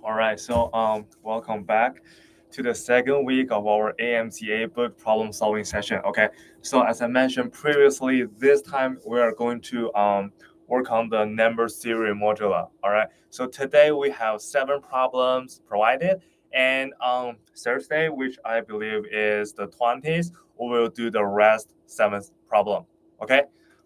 All right, so welcome back to the second week of our AMC book problem solving session. Okay, so as I mentioned previously, this time we are going to work on the number theory module. All right, so today we have 7 problems provided, and on Thursday, which I believe is the 20th, we will do the rest 7th problem. Okay,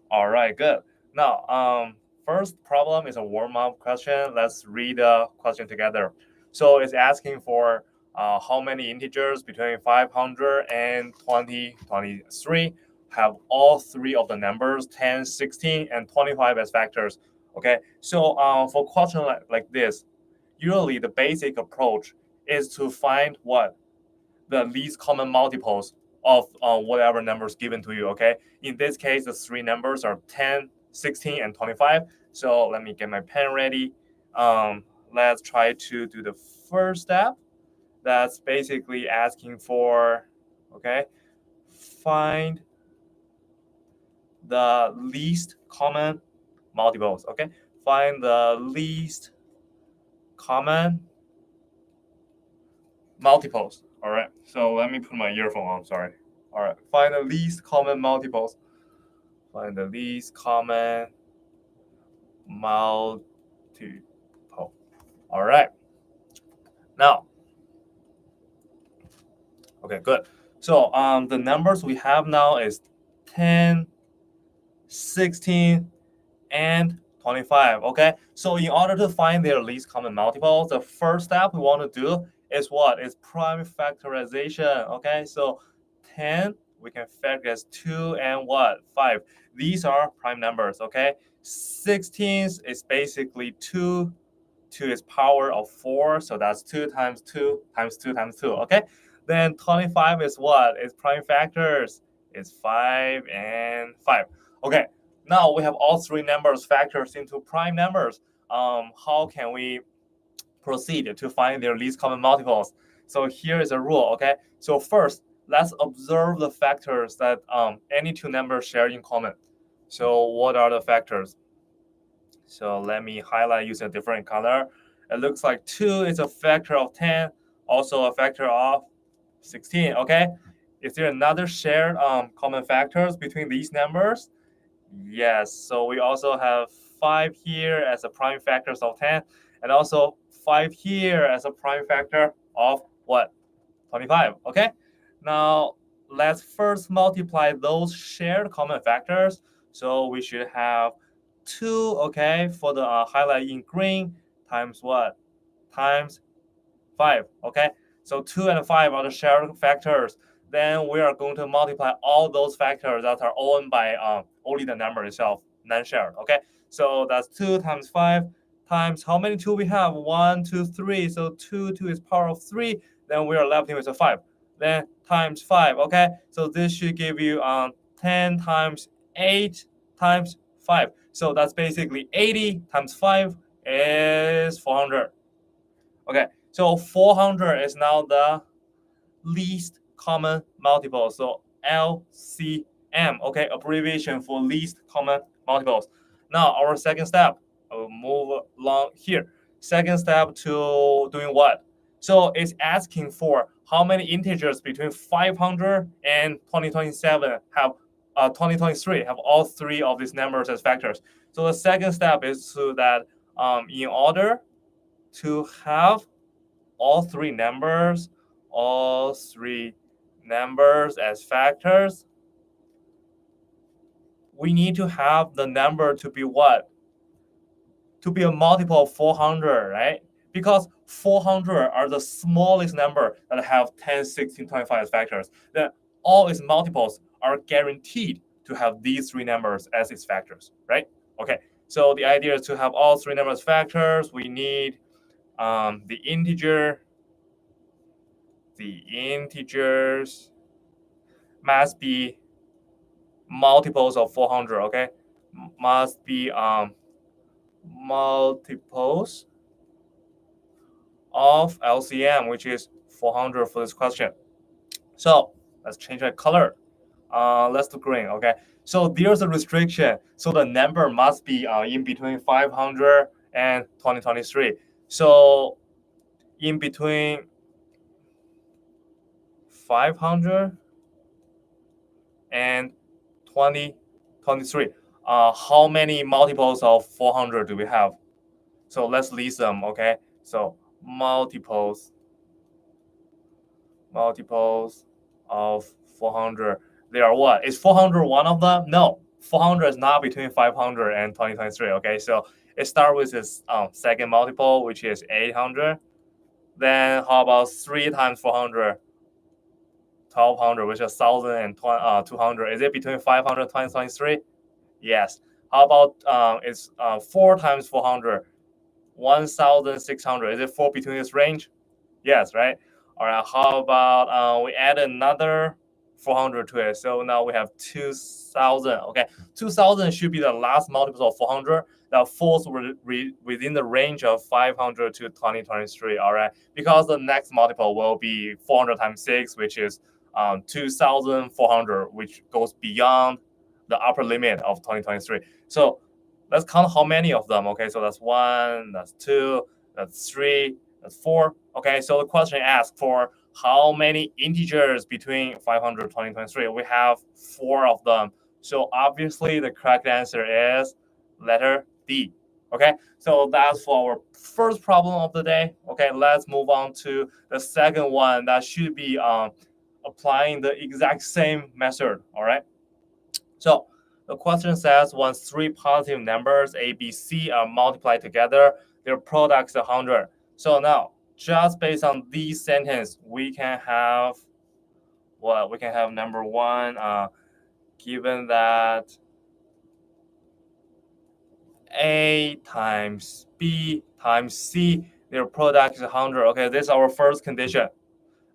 all right, good. Now first problem is a warm-up question. Let's read the question together. So it's asking for how many integers between 500 and 2023 have all 3 of the numbers 10, 16, and 25 as factors. Okay, so for question like this, usually the basic approach is to find what the least common multiples of whatever numbers given to you. Okay, in this case the 3 numbers are 10, 16, and 25. So let me get my pen ready. Let's try to do the first step. That's basically asking for, okay, find the least common multiples. Okay, find the least common multiples. All right, so let me put my earphone on. Sorry. All right, find the least common multiples. Find the least common multiple. All right. Now, okay, good. So the numbers we have now is 10, 16, and 25. Okay, so in order to find their least common multiples, the first step we want to do is what? Is prime factorization. Okay, so 10 we can factor as 2 and what? 5. These are prime numbers. Okay, 16 is basically 2 to its power of 4, so that's 2 times 2 times 2 times 2. Okay, then 25 is what? It's prime factors. It's 5 and 5. Okay, now we have all 3 numbers factors into prime numbers. How can we proceed to find their least common multiples? So here is a rule. Okay, so first let's observe the factors that any 2 numbers share in common. So what are the factors? So let me highlight using a different color. It looks like 2 is a factor of 10, also a factor of 16. Okay, is there another shared common factors between these numbers? Yes, so we also have 5 here as a prime factors of 10, and also 5 here as a prime factor of what? 25. Okay, now let's first multiply those shared common factors. So we should have 2, okay, for the highlight in green, times what? Times 5. Okay, so 2 and 5 are the shared factors. Then we are going to multiply all those factors that are owned by only the number itself, non-shared. Okay, so that's 2 times 5 times how many 2 we have? 1, 2, 3. So 2 to its power of 3. Then we are left with a 5. Then times 5. Okay, so this should give you 10 times 8 times 5. So that's basically 80 times 5 is 400. Okay, so 400 is now the least common multiple. So LCM, okay, abbreviation for least common multiples. Now our second step, I will move along here. Second step to doing what? So it's asking for how many integers between 500 and 2027 have 2023 have all 3 of these numbers as factors. So the second step is to that in order to have all 3 numbers as factors, we need to have the number to be what? To be a multiple of 400, right? Because 400 are the smallest number that have 10, 16, 25 as factors. Then all its multiples are guaranteed to have these 3 numbers as its factors, right? Okay, so the idea is to have all 3 numbers factors. We need the integers must be multiples of 400. Okay, must be multiples of LCM, which is 400 for this question. So let's change the color. Let's do green. Okay, so there's a restriction. So the number must be in between 500 and 2023. So in between 500 and 23. How many multiples of 400 do we have? So let's list them, okay? So multiples of 400. They are what? Is 400 one of them? No, 400 is not between 500 and 2023, okay? So it starts with this second multiple, which is 800. Then how about 3 times 400? 1200, which is 1,200. Is it between 500 and 2023? Yes. How about it's 4 times 400? 1,600. Is it 4 between this range? Yes, right? All right, how about we add another 400 to it. So now we have 2,000. Okay, 2,000 should be the last multiple of 400 that falls within the range of 500 to 2023. All right, because the next multiple will be 400 times 6, which is 2,400, which goes beyond the upper limit of 2023. So let's count how many of them. Okay, so that's 1, that's 2, that's 3, that's 4. Okay, so the question asks for how many integers between 500 and 2023. We have 4 of them. So obviously the correct answer is letter D. Okay, so that's for our first problem of the day. Okay, let's move on to the second one that should be applying the exact same method. All right, so the question says once 3 positive numbers A, B, C are multiplied together, their product is 100. So now, just based on these sentence, we can have what? We can have number 1, given that A times B times C, their product is 100. Okay, this is our first condition.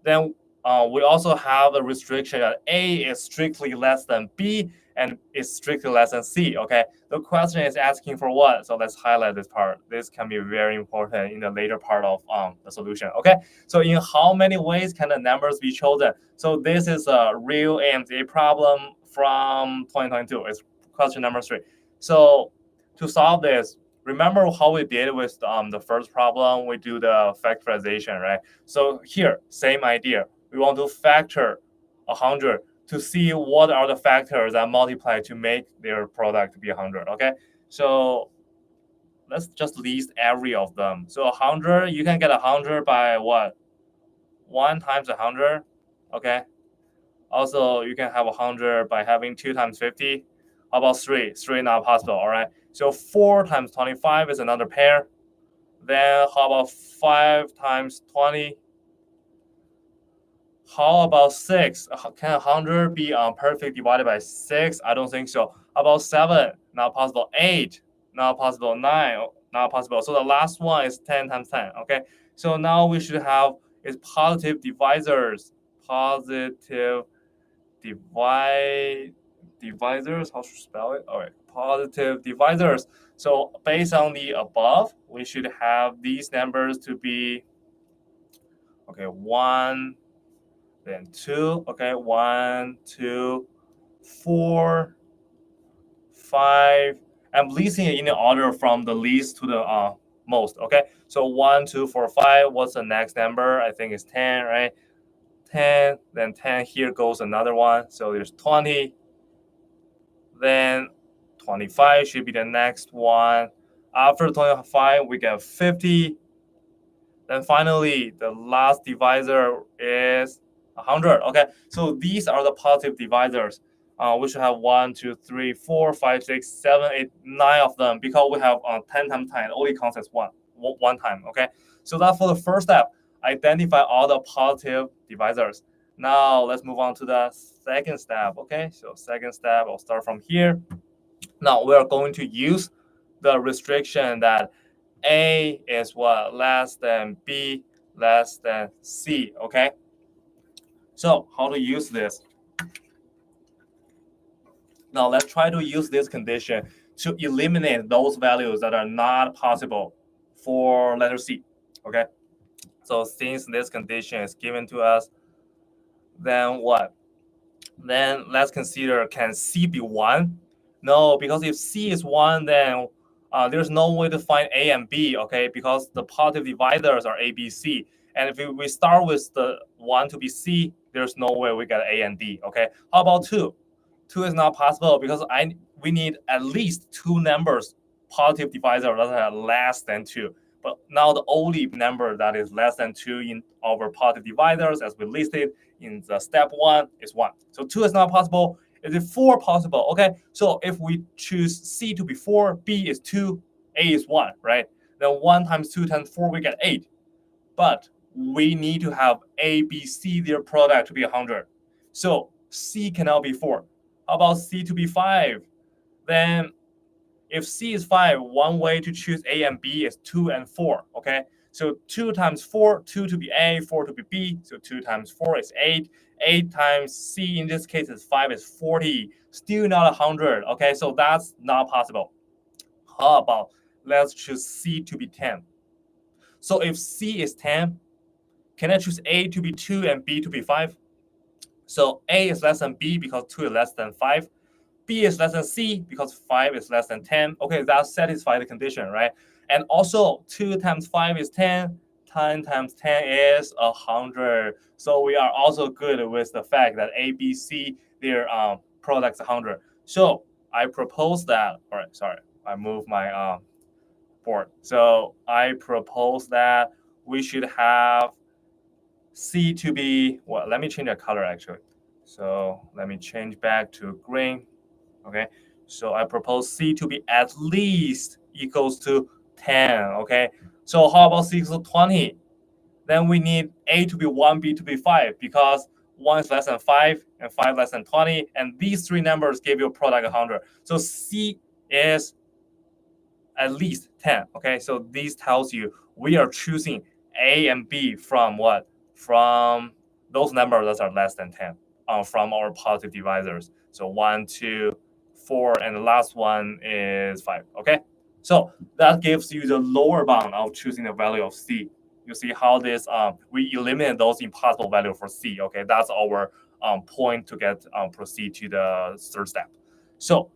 Then we also have a restriction that A is strictly less than B and is strictly less than C. Okay, the question is asking for what? So let's highlight this part. This can be very important in the later part of the solution. Okay, so in how many ways can the numbers be chosen? So this is a real AMC problem from 2022. It's question number 3. So to solve this, remember how we did with the first problem? We do the factorization, right? So here, same idea. We want to factor 100 to see what are the factors that multiply to make their product be 100, okay? So let's just list every of them. So 100, you can get 100 by what? 1 times 100, okay? Also, you can have 100 by having 2 times 50. How about 3? 3 not possible, all right? So 4 times 25 is another pair. Then how about 5 times 20? How about 6? Can 100 be perfectly divided by 6? I don't think so. How about 7? Not possible. 8? Not possible. 9? Not possible. So the last one is 10 times 10, okay? So now we should have is positive divisors. Positive divisors. How should I spell it? All right, positive divisors. So based on the above, we should have these numbers to be, okay, 1, then 2, okay, 1, 2, 4, 5. I'm listing it in the order from the least to the most, okay? So 1, 2, 4, 5. What's the next number? I think it's 10, right? 10, then 10, here goes another one. So there's 20. Then 25 should be the next one. After 25, we get 50. Then finally, the last divisor is 100. Okay, so these are the positive divisors. We should have 1, 2, 3, 4, 5, 6, 7, 8, 9 of them because we have 10 times 10. It only counts as one time. Okay, so that's for the first step. Identify all the positive divisors. Now let's move on to the second step. Okay, so second step, I'll start from here. Now we are going to use the restriction that A is what? Less than B, less than C, okay? So how to use this? Now let's try to use this condition to eliminate those values that are not possible for letter C, okay? So since this condition is given to us, then what? Then let's consider, can C be 1? No, because if C is 1, then there's no way to find A and B, okay, because the positive divisors are A, B, C. And if we start with the 1 to be C, there's no way we get A and D, okay? How about 2? 2 is not possible because we need at least 2 numbers, positive divisor that are less than 2. But now the only number that is less than 2 in our positive divisors, as we listed in the step 1, is 1. So 2 is not possible. Is it 4 possible? Okay, so if we choose C to be 4, B is 2, A is 1, right? Then 1 times 2 times 4, we get 8. But we need to have A, B, C, their product to be 100. So C cannot be 4. How about C to be 5? Then if C is 5, one way to choose A and B is 2 and 4, okay? So 2 times 4, 2 to be A, 4 to be B. So 2 times 4 is 8. 8 times C in this case is 5 is 40. Still not 100, okay? So that's not possible. How about let's choose C to be 10. So if C is 10, can I choose A to be 2 and B to be 5? So A is less than B because 2 is less than 5. B is less than C because 5 is less than 10. Okay, that satisfies the condition, right? And also 2 times 5 is 10. 10 times 10 is 100. So we are also good with the fact that A, B, C, their products 100. So I propose that, all right, sorry, I moved my board. So I propose that we should have C to be, well, let me change the color actually. So let me change back to green. Okay, so I propose C to be at least equals to 10. Okay, so how about C equals to 20? Then we need A to be 1, B to be 5 because 1 is less than 5 and 5 less than 20, and these 3 numbers give you a product 100. So C is at least 10. Okay, so this tells you we are choosing A and B from what? From those numbers that are less than 10 from our positive divisors. So 1, 2, 4, and the last one is 5. Okay, so that gives you the lower bound of choosing the value of C. You see how this we eliminate those impossible value for C. Okay, that's our point to get proceed to the third step. So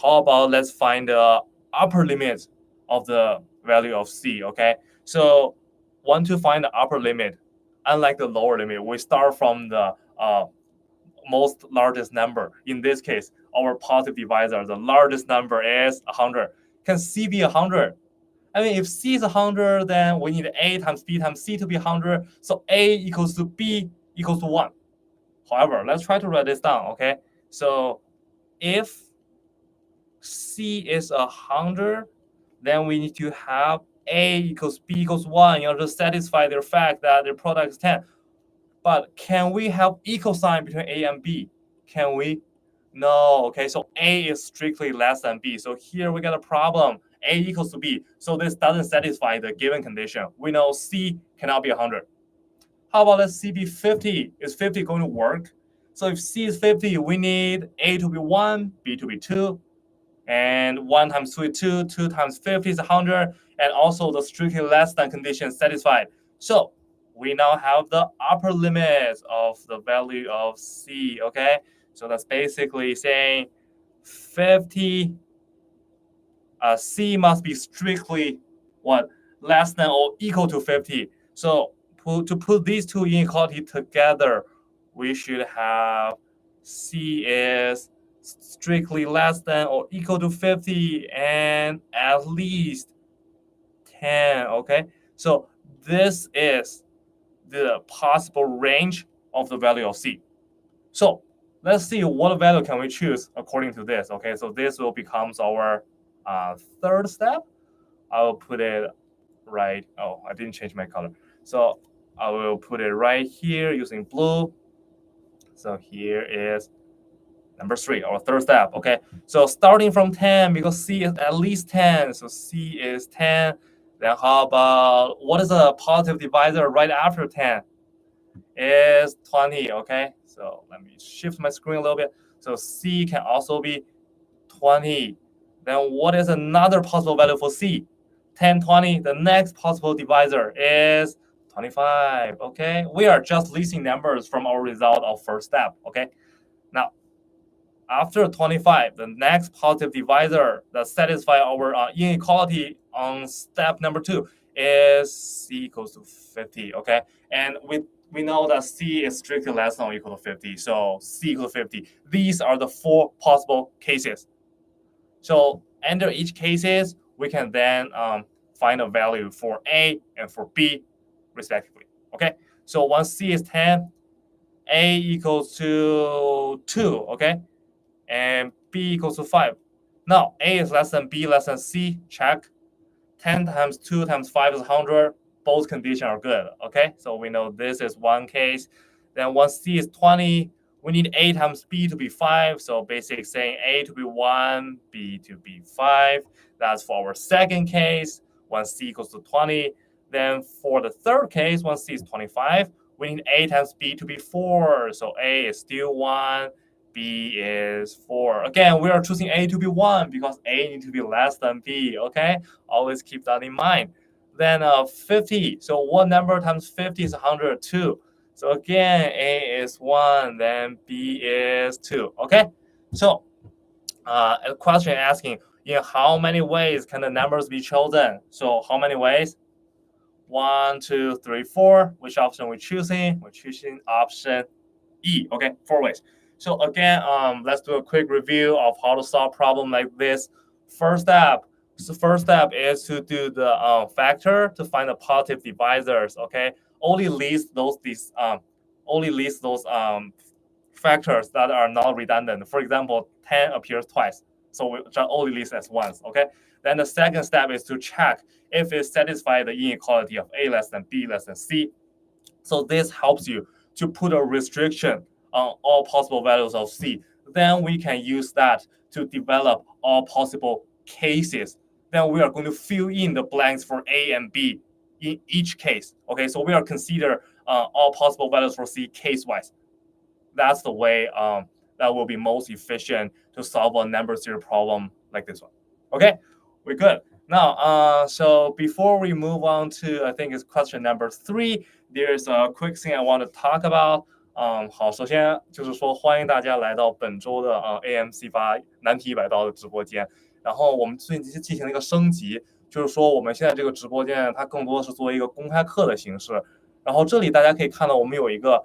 how about let's find the upper limit of the value of C, okay? So want to find the upper limit, unlike the lower limit, we start from the most largest number. In this case, our positive divisor, the largest number is 100. Can C be 100? I mean, if C is 100, then we need A times B times C to be 100. So A equals to B equals to 1. However, let's try to write this down, okay? So if C is 100, then we need to have A equals B equals 1 in order to satisfy the fact that the product is 10. But can we have equal sign between A and B? Can we? No. Okay, so A is strictly less than B. So here we got a problem. A equals to B. So this doesn't satisfy the given condition. We know C cannot be 100. How about let C be 50? Is 50 going to work? So if C is 50, we need A to be 1, B to be 2, and 1 times 2 is 2, 2 times 50 is 100, and also the strictly less than condition satisfied. So we now have the upper limit of the value of C, okay? So that's basically saying 50, C must be strictly what? Less than or equal to 50. So to put these two inequality together, we should have C is strictly less than or equal to 50 and at least 10, okay? So this is the possible range of the value of C. So let's see what value can we choose according to this, okay? So this will become our third step. I will put it right, oh, I didn't change my color. So I will put it right here using blue. So here is number 3, our third step, okay? So starting from 10, because C is at least 10, so C is 10. Then how about, what is a positive divisor right after 10? Is 20, okay? So let me shift my screen a little bit. So C can also be 20. Then what is another possible value for C? 10, 20. The next possible divisor is 25, okay? We are just listing numbers from our result of first step, okay? Now, after 25, the next positive divisor that satisfies our inequality on step number 2 is c equals to 50, okay? And we know that c is strictly less than or equal to 50, so c equals 50. These are the 4 possible cases. So under each cases, we can then find a value for A and for B, respectively, okay? So once c is 10, A equals to 2, okay? And B equals to 5. Now, A is less than B, less than C, check. 10 times 2 times 5 is 100. Both conditions are good, okay? So we know this is one case. Then once C is 20, we need A times B to be 5. So basically saying A to be 1, B to be 5. That's for our second case, once C equals to 20. Then for the third case, once C is 25, we need A times B to be 4. So A is still 1. B is 4. Again, we are choosing A to be 1 because A needs to be less than B, okay? Always keep that in mind. Then 50. So what number times 50 is 102. So again, A is 1, then B is 2, okay? So a question asking, in how many ways can the numbers be chosen? So how many ways? 1, 2, 3, 4. Which option we're choosing? We're choosing option E, okay? 4 ways. So again, let's do a quick review of how to solve problem like this. First step is to do the factor to find the positive divisors. Okay, only list those factors that are not redundant. For example, 10 appears twice, so we just only list as once. Okay. Then the second step is to check if it satisfies the inequality of A less than B less than C. So this helps you to put a restriction on all possible values of C. Then we can use that to develop all possible cases. Then we are going to fill in the blanks for A and B in each case. Okay, so we are consider all possible values for C case-wise. That's the way that will be most efficient to solve a number series problem like this one. Okay, we're good. Now, so before we move on to, I think it's question number 3, there's a quick thing I want to talk about. 好，首先就是说欢迎大家来到本周的AMC 发难题100道的直播间。然后我们最近进行了一个升级，就是说我们现在这个直播间它更多的是作为一个公开课的形式。然后这里大家可以看到我们有一个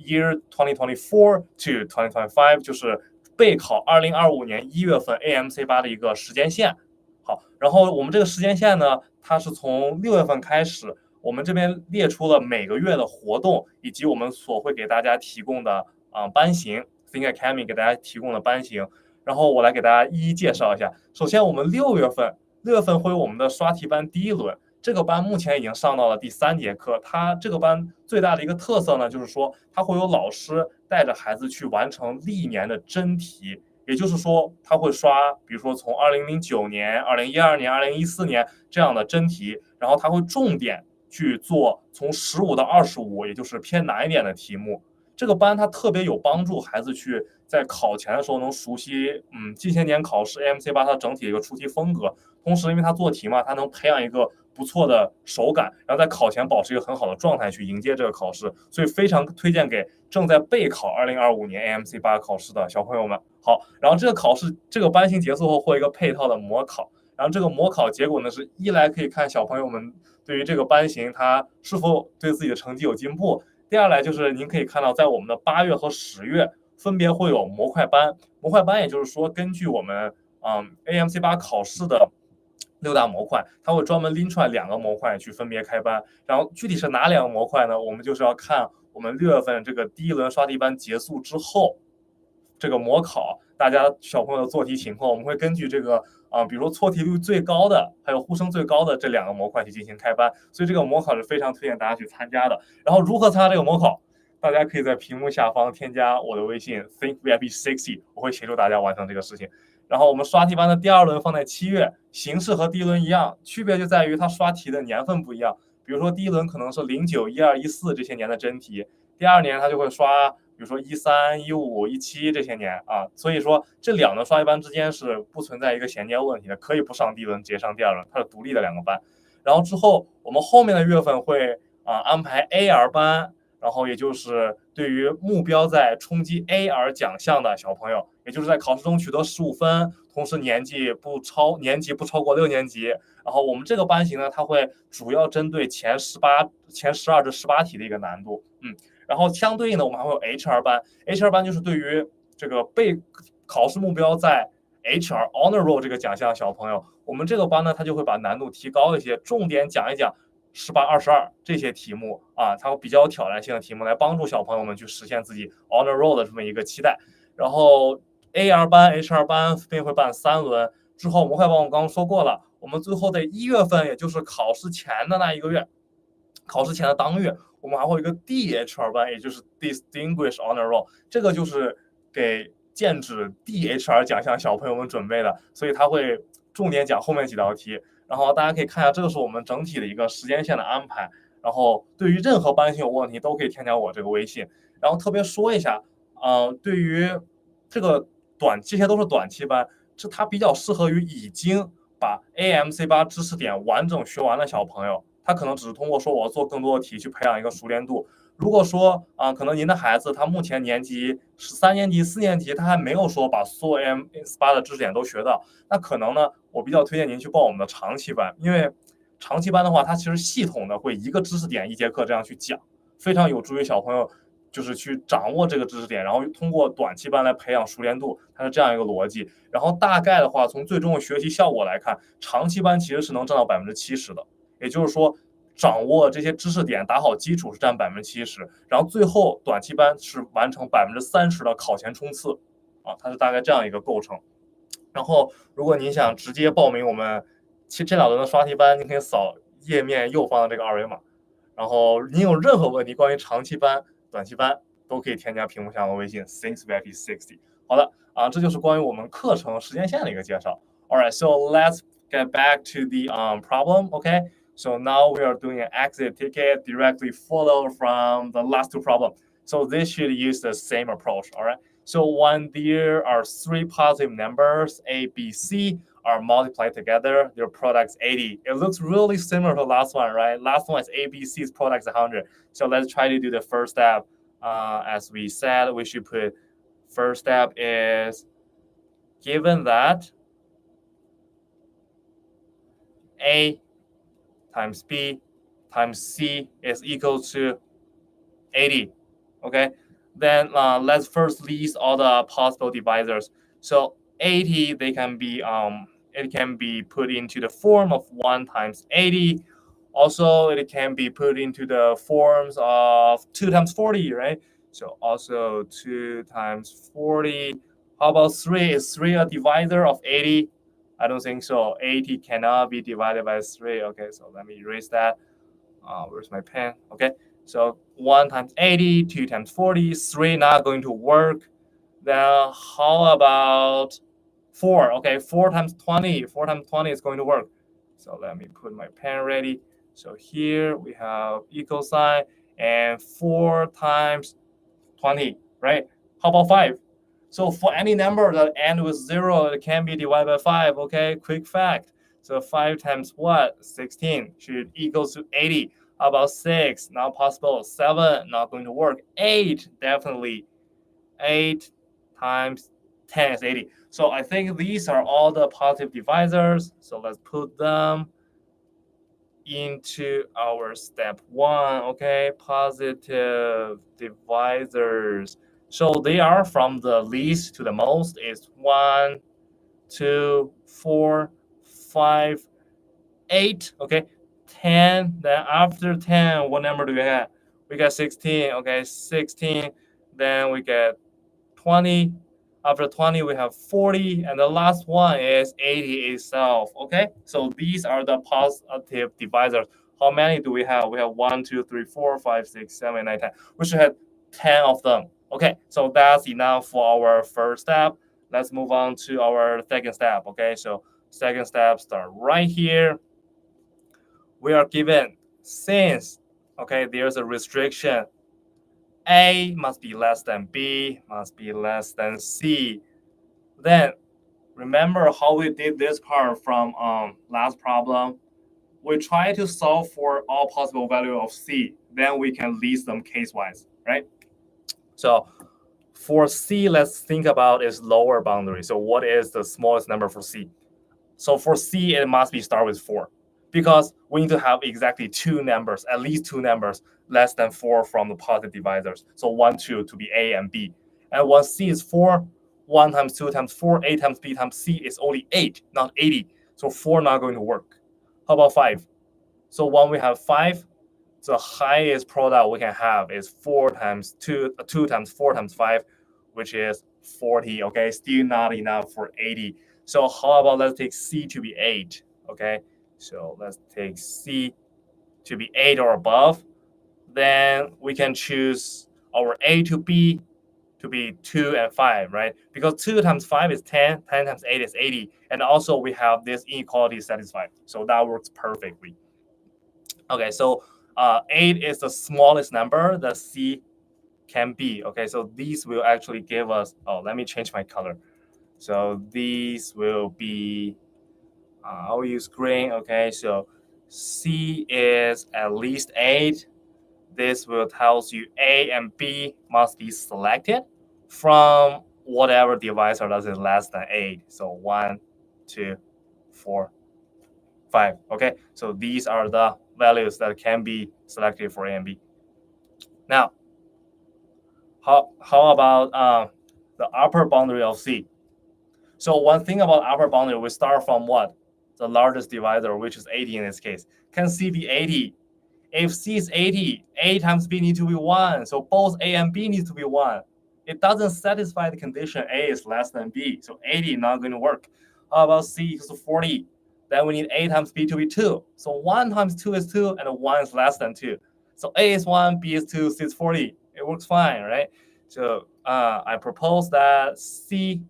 year 2024 to 2025，就是备考2025年1月份 AMC 8的一个时间线。好，然后我们这个时间线呢，它是从6月份开始。我们这边列出了每个月的活动，以及我们所会给大家提供的班型 ，Think Academy 给大家提供的班型。然后我来给大家一一介绍一下。首先，我们6月份会有我们的刷题班第1轮，这个班目前已经上到了第3节课。它这个班最大的一个特色呢，就是说它会有老师带着孩子去完成历年的真题。也就是说，他会刷，比如说从2009年、2012年、2014年这样的真题，然后他会重点去做从15到25，也就是偏难一点的题目。这个班它特别有帮助孩子去在考前的时候能熟悉，近些年考试 AMC 8它整体的一个出题风格。同时，因为它做题嘛，它能培养一个不错的手感，然后在考前保持一个很好的状态去迎接这个考试。所以非常推荐给正在备考2025年 AMC 8考试的小朋友们。好，然后这个考试这个班型结束后会有一个配套的模考，然后这个模考结果呢是一来可以看小朋友们对于这个班型他是否对自己的成绩有进步，第二来就是您可以看到在我们的8月和10月分别会有模块班，模块班也就是说根据我们AMC 8考试的6大模块，它会专门拎出来2个模块去分别开班，然后具体是哪2个模块呢？我们就是要看我们6月份这个第1轮刷题班结束之后，这个模考大家小朋友的做题情况，我们会根据这个比如说错题率最高的还有呼声最高的这2个模块去进行开班，所以这个模考是非常推荐大家去参加的。然后如何参加这个模考？大家可以在屏幕下方添加我的微信 thinkvip60， 我会协助大家完成这个事情。然后我们刷题班的第2轮放在7月，形式和第1轮一样，区别就在于它刷题的年份不一样。比如说第1轮可能是09、12、14这些年的真题，第2年它就会刷，比如说13、15、17这些年啊。所以说这2轮刷题班之间是不存在一个衔接问题的，可以不上第1轮直接上第2轮，它是独立的2个班。然后之后我们后面的月份会安排 AR 班，然后也就是对于目标在冲击 A 而奖项的小朋友，也就是在考试中取得15分，同时年级不超过6年级。然后我们这个班型呢，它会主要针对前12至18题的一个难度，然后相对应的我们还会有 HR 班，HR 班就是对于这个考试目标在 HR Honor Roll 这个奖项小朋友，我们这个班呢，它就会把难度提高一些，重点讲一讲18、22这些题目啊，它会比较有挑战性的题目，来帮助小朋友们去实现自己 Honor Roll 的这么一个期待。然后 AR 班、HR 班分别会办3轮，之后模块班我刚刚说过了，我们最后在1月份，也就是考试前的那1个月，考试前的当月，我们还会有一个 DHR 班，也就是 Distinguished Honor Roll， 这个就是给剑指 DHR 奖项小朋友们准备的，所以他会重点讲后面几道题。然后大家可以看一下，这个是我们整体的一个时间线的安排。然后对于任何班型有问题，都可以添加我这个微信。然后特别说一下，对于这个这些都是短期班，它比较适合于已经把 AMC8知识点完整学完的小朋友。他可能只是通过说我要做更多的题去培养一个熟练度。如果说可能您的孩子他目前年级3年级、4年级，他还没有说把所有 AMC8的知识点都学到，那可能呢，我比较推荐您去报我们的长期班，因为长期班的话，它其实系统的会一个知识点1节课这样去讲，非常有助于小朋友就是去掌握这个知识点，然后通过短期班来培养熟练度，它是这样一个逻辑。然后大概的话，从最终的学习效果来看，长期班其实是能占到70%的。也就是说，掌握这些知识点，打好基础是占70%，然后最后短期班是完成30%的考前冲刺，它是大概这样一个构成。然后，如果您想直接报名我们这2轮的刷题班，您可以扫页面右方的这个二维码。然后您有任何问题关于长期班、短期班，都可以添加屏幕下的微信 thingsvip60。好的这就是关于我们课程时间线的一个介绍。Alright, so let's get back to the problem, okay? So now we are doing an exit ticket directly followed from the last 2 problems. So this should use the same approach, all right? So when there are 3 positive numbers, A, B, C, are multiplied together, their product's 80. It looks really similar to the last one, right? Last one is A, B, C's product's 100. So let's try to do the first step. As we said, we should put first step is given that A times B times C is equal to 80. Okay, then let's first list all the possible divisors. So 80, it can be put into the form of 1 times 80. Also, it can be put into the forms of 2 times 40, right? So also 2 times 40. How about 3? Is 3 a divisor of 80? I don't think so. 80 cannot be divided by 3. Okay, so let me erase that. Where's my pen? Okay, so 1 times 80, 2 times 40, 3 not going to work. Then how about 4? Okay, 4 times 20. 4 times 20 is going to work. So let me put my pen ready. So here we have equal sign and 4 times 20, right? How about 5? So for any number that ends with 0, it can be divided by 5, okay? Quick fact. So 5 times what? 16 should equal to 80. How about 6? Not possible. 7, not going to work. 8, definitely. 8 times 10 is 80. So I think these are all the positive divisors. So let's put them into our step 1, okay? Positive divisors. So they are from the least to the most. It's 1, 2, 4, 5, 8, okay? 10. Then after 10, what number do we have? We got 16, okay? 16. Then we get 20. After 20, we have 40. And the last one is 80 itself, okay? So these are the positive divisors. How many do we have? We have 1, 2, 3, 4, 5, 6, 7, 8, 9, 10. We should have 10 of them. Okay, so that's enough for our first step. Let's move on to our second step, okay? So second step start right here. We are given since, okay, there's a restriction. A must be less than B, must be less than C. Then remember how we did this part from last problem. we try to solve for all possible value of C. Then we can list them case-wise, right? So for C, let's think about its lower boundary. So what is the smallest number for C? So for C, it must be start with 4 because we need to have exactly two numbers, at least two numbers less than 4 from the positive divisors. So 1, 2 to be A and B. And when C is 4, 1 times 2 times 4, A times B times C is only 8, not 80. So 4 not going to work. How about 5? So when we have 5, the highest product we can have is 4 times 2, 2 times 4 times 5, which is 40, okay? Still not enough for 80. So how about let's take C to be 8, okay? So let's take C to be 8 or above. Then we can choose our A to B to be 2 and 5, right? Because 2 times 5 is 10, 10 times 8 is 80. And also we have this inequality satisfied. So that works perfectly. Okay, so 8 is the smallest number that C can be. Okay, so these will actually give us, let me change my color. So these will be, I'll use green. Okay, so C is at least 8. This will tell you A and B must be selected from whatever divisor that is less than 8. So 1, 2, 4, 5. Okay, so these are the values that can be selected for A and B. Now, how about the upper boundary of C? So one thing about upper boundary, we start from what? The largest divisor, which is 80 in this case. Can C be 80? If C is 80, A times B needs to be 1. So both A and B needs to be 1. It doesn't satisfy the condition A is less than B. So 80 not going to work. How about C equals to 40? Then we need A times B to be 2. So 1 times 2 is 2, and 1 is less than 2. So A is 1, B is 2, C is 40. It works fine, right? So I propose that C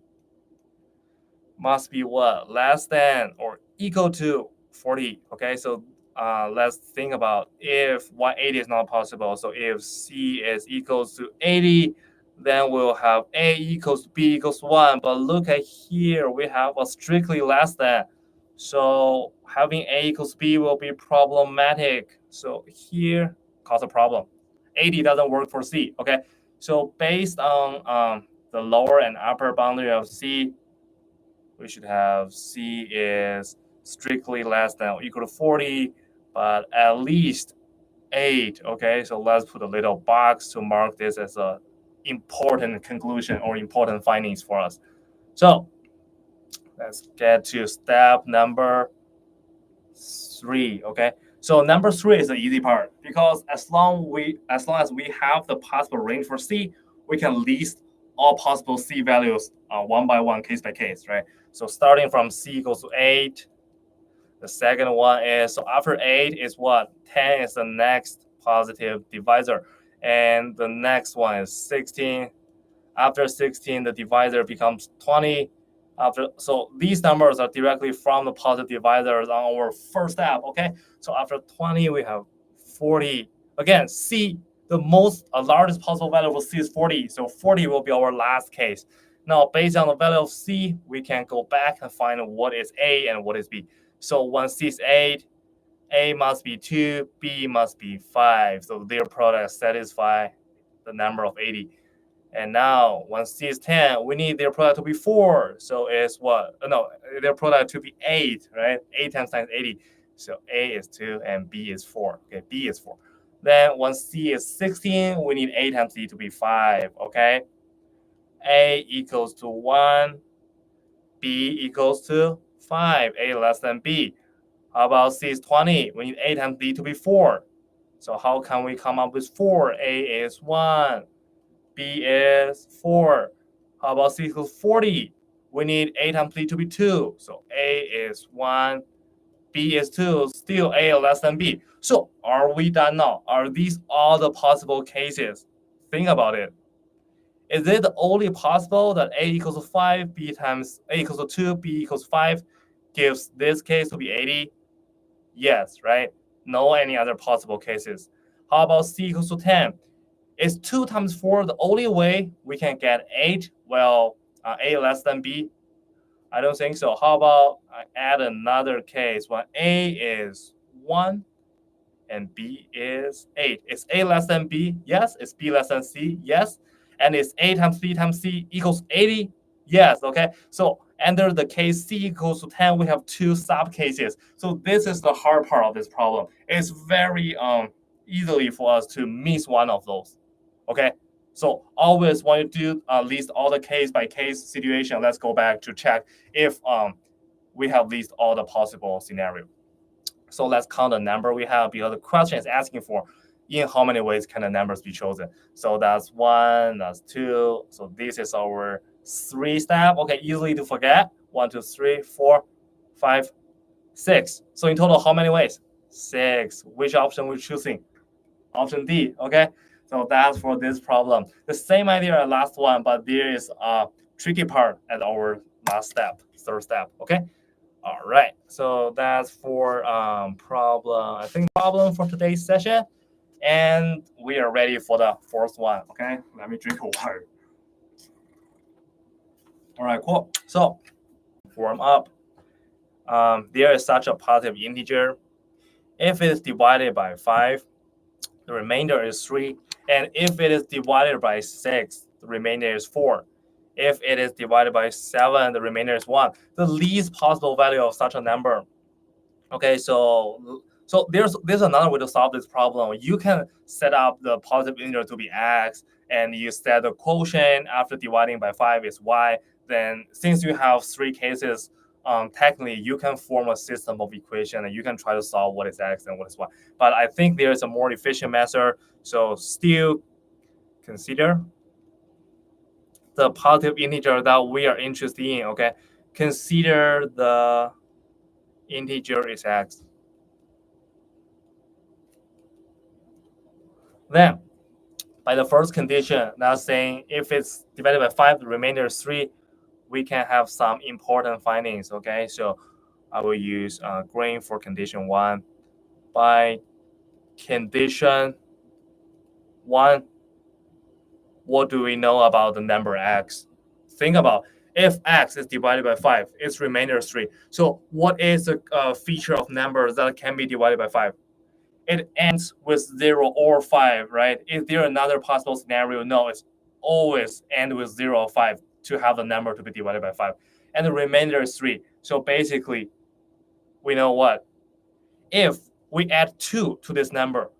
must be what? Less than or equal to 40. Okay, so let's think about if 180 is not possible. So if C is equals to 80, then we'll have A equals to B equals 1. But look at here, we have a strictly less than. So having A equals B will be problematic. So here cause a problem. 80 doesn't work for C. Okay, so based on the lower and upper boundary of C, we should have C is strictly less than or equal to 40, but at least 8. Okay, so let's put a little box to mark this as a important conclusion or important findings for us. So let's get to step number 3. Okay, so number 3 is the easy part because as long as we have the possible range for C, we can list all possible C values one by one, case by case, right? So starting from C equals to 8, the second one is, so after 8 is what? 10 is the next positive divisor. And the next one is 16. After 16, the divisor becomes 20. So these numbers are directly from the positive divisors on our first step, okay? So after 20, we have 40. Again, C, the largest possible value for C is 40. So 40 will be our last case. Now, based on the value of C, we can go back and find what is A and what is B. So when C is 8, A must be 2, B must be 5. So their product satisfy the number of 80. And now when C is 10, we need their product to be 4. So it's what? No, their product to be 8, right? 8 times 80. So A is 2 and B is 4. Okay, B is 4. Then when C is 16, we need A times C to be 5, okay? A equals to 1, B equals to 5, A less than B. How about C is 20? We need A times B to be 4. So how can we come up with 4? A is 1, B is 4. How about C equals 40? We need A times B to be 2. So A is 1, B is 2, still A less than B. So are we done now? Are these all the possible cases? Think about it. Is it only possible that A equals to 5, B times A equals to 2, B equals 5 gives this case to be 80? Yes, right? No any other possible cases. How about C equals to 10? Is 2 times 4 the only way we can get 8? Well, A less than B? I don't think so. How about I add another case when A is 1 and B is 8. Is A less than B? Yes. Is B less than C? Yes. And is A times B times C equals 80? Yes. Okay. So under the case C equals to 10, we have two sub cases. So this is the hard part of this problem. It's very easily for us to miss one of those. Okay. So always when you do list all the case by case situation, let's go back to check if we have list all the possible scenario. So let's count the number we have because the question is asking for in how many ways can the numbers be chosen. So that's 1, that's 2. So this is our 3 step. Okay, easily to forget. 1, 2, 3, 4, 5, 6. So in total, how many ways? 6. Which option we're choosing? Option D. Okay, so that's for this problem. The same idea as last one, but there is a tricky part at our last step, third step. Okay. All right, so that's for problem for today's session, and we are ready for the fourth one. Okay, let me drink water. All right, cool. So warm up. There is such a positive integer. If it is divided by 5, the remainder is 3, and if it is divided by 6, the remainder is 4. If it is divided by 7, the remainder is 1. The least possible value of such a number. Okay, so there's another way to solve this problem. You can set up the positive integer to be x, and you set the quotient after dividing by 5 is y. Then since you have 3 cases, technically you can form a system of equation and you can try to solve what is x and what is y. But I think there is a more efficient method. So still consider the positive integer that we are interested in. Okay, consider the integer is x. Then by the first condition, that's saying if it's divided by 5, the remainder is 3, we can have some important findings. Okay, so I will use green for condition 1. By condition 1, what do we know about the number x? Think about if x is divided by 5, its remainder is 3. So what is the feature of numbers that can be divided by 5? It ends with 0 or 5, right? Is there another possible scenario? No, it's always end with 0 or 5 to have the number to be divided by 5. And the remainder is 3. So basically, we know what? If we add 2 to this number,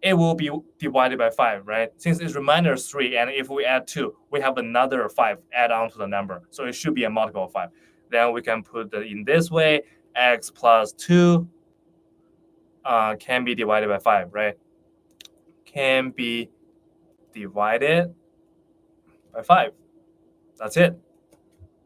it will be divided by 5, right? Since its remainder is 3, and if we add 2, we have another 5 add on to the number. So it should be a multiple of 5. Then we can put it in this way, x plus 2 can be divided by 5, right? Can be divided by 5. That's it.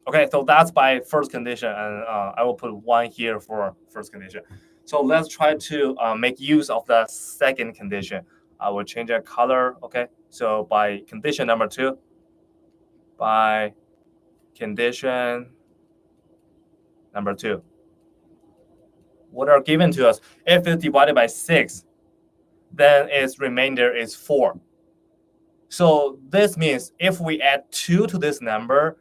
Okay, so that's by first condition, and I will put 1 here for first condition. So let's try to make use of the second condition. I will change the color. Okay, so by condition number 2, by condition number 2, what are given to us? If it's divided by 6, then its remainder is 4. So this means if we add 2 to this number,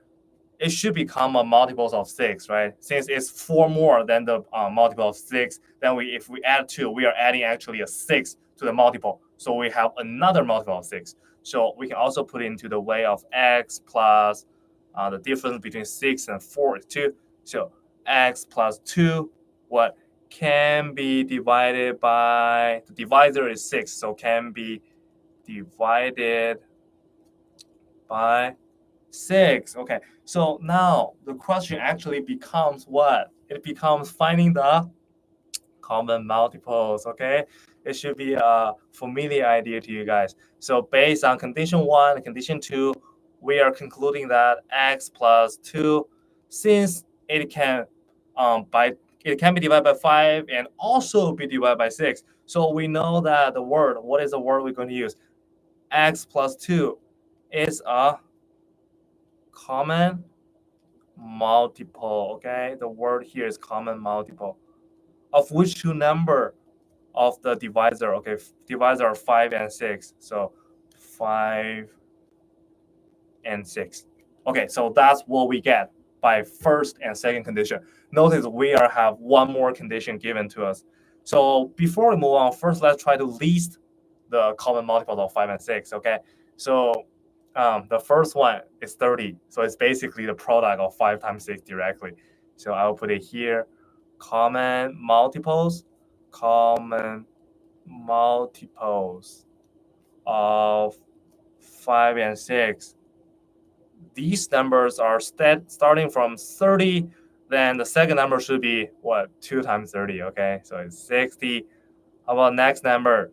it should become a multiples of 6, right? Since it's 4 more than the multiple of 6, then if we add 2, we are adding actually a 6 to the multiple. So we have another multiple of 6. So we can also put it into the way of x plus the difference between 6 and 4 is 2. So x plus 2, what can be divided by, the divisor is 6, so can be divided by 6. Okay, so now the question actually becomes what? It becomes finding the common multiples. Okay, it should be a familiar idea to you guys. So based on condition 1 and condition 2, we are concluding that x plus 2, since it can be divided by 5 and also be divided by 6. So we know that the word, what is the word we're going to use? X plus 2 is a common multiple. Okay, the word here is common multiple. Of which two number of the divisor? Okay, divisor are 5 and 6. So 5 and 6. Okay, so that's what we get by first and second condition. Notice we have one more condition given to us. So before we move on, first let's try to list the common multiples of 5 and 6, okay? So the first one is 30. So it's basically the product of 5 times 6 directly. So I'll put it here, common multiples of 5 and 6. These numbers are starting from 30, then the second number should be what? 2 times 30, okay? So it's 60. How about next number?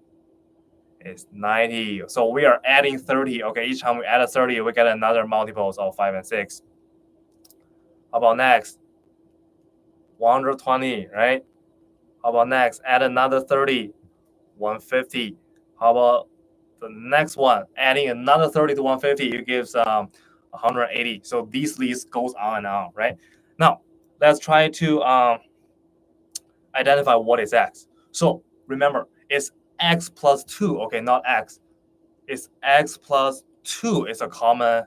It's 90. So we are adding 30, okay? Each time we add a 30, we get another multiples of 5 and 6. How about next? 120, right? How about next? Add another 30, 150. How about the next one? Adding another 30 to 150, it gives 180. So this list goes on and on, right? Now, let's try to identify what is x. So remember, it's x plus 2, okay, not x. It's x plus 2 is a common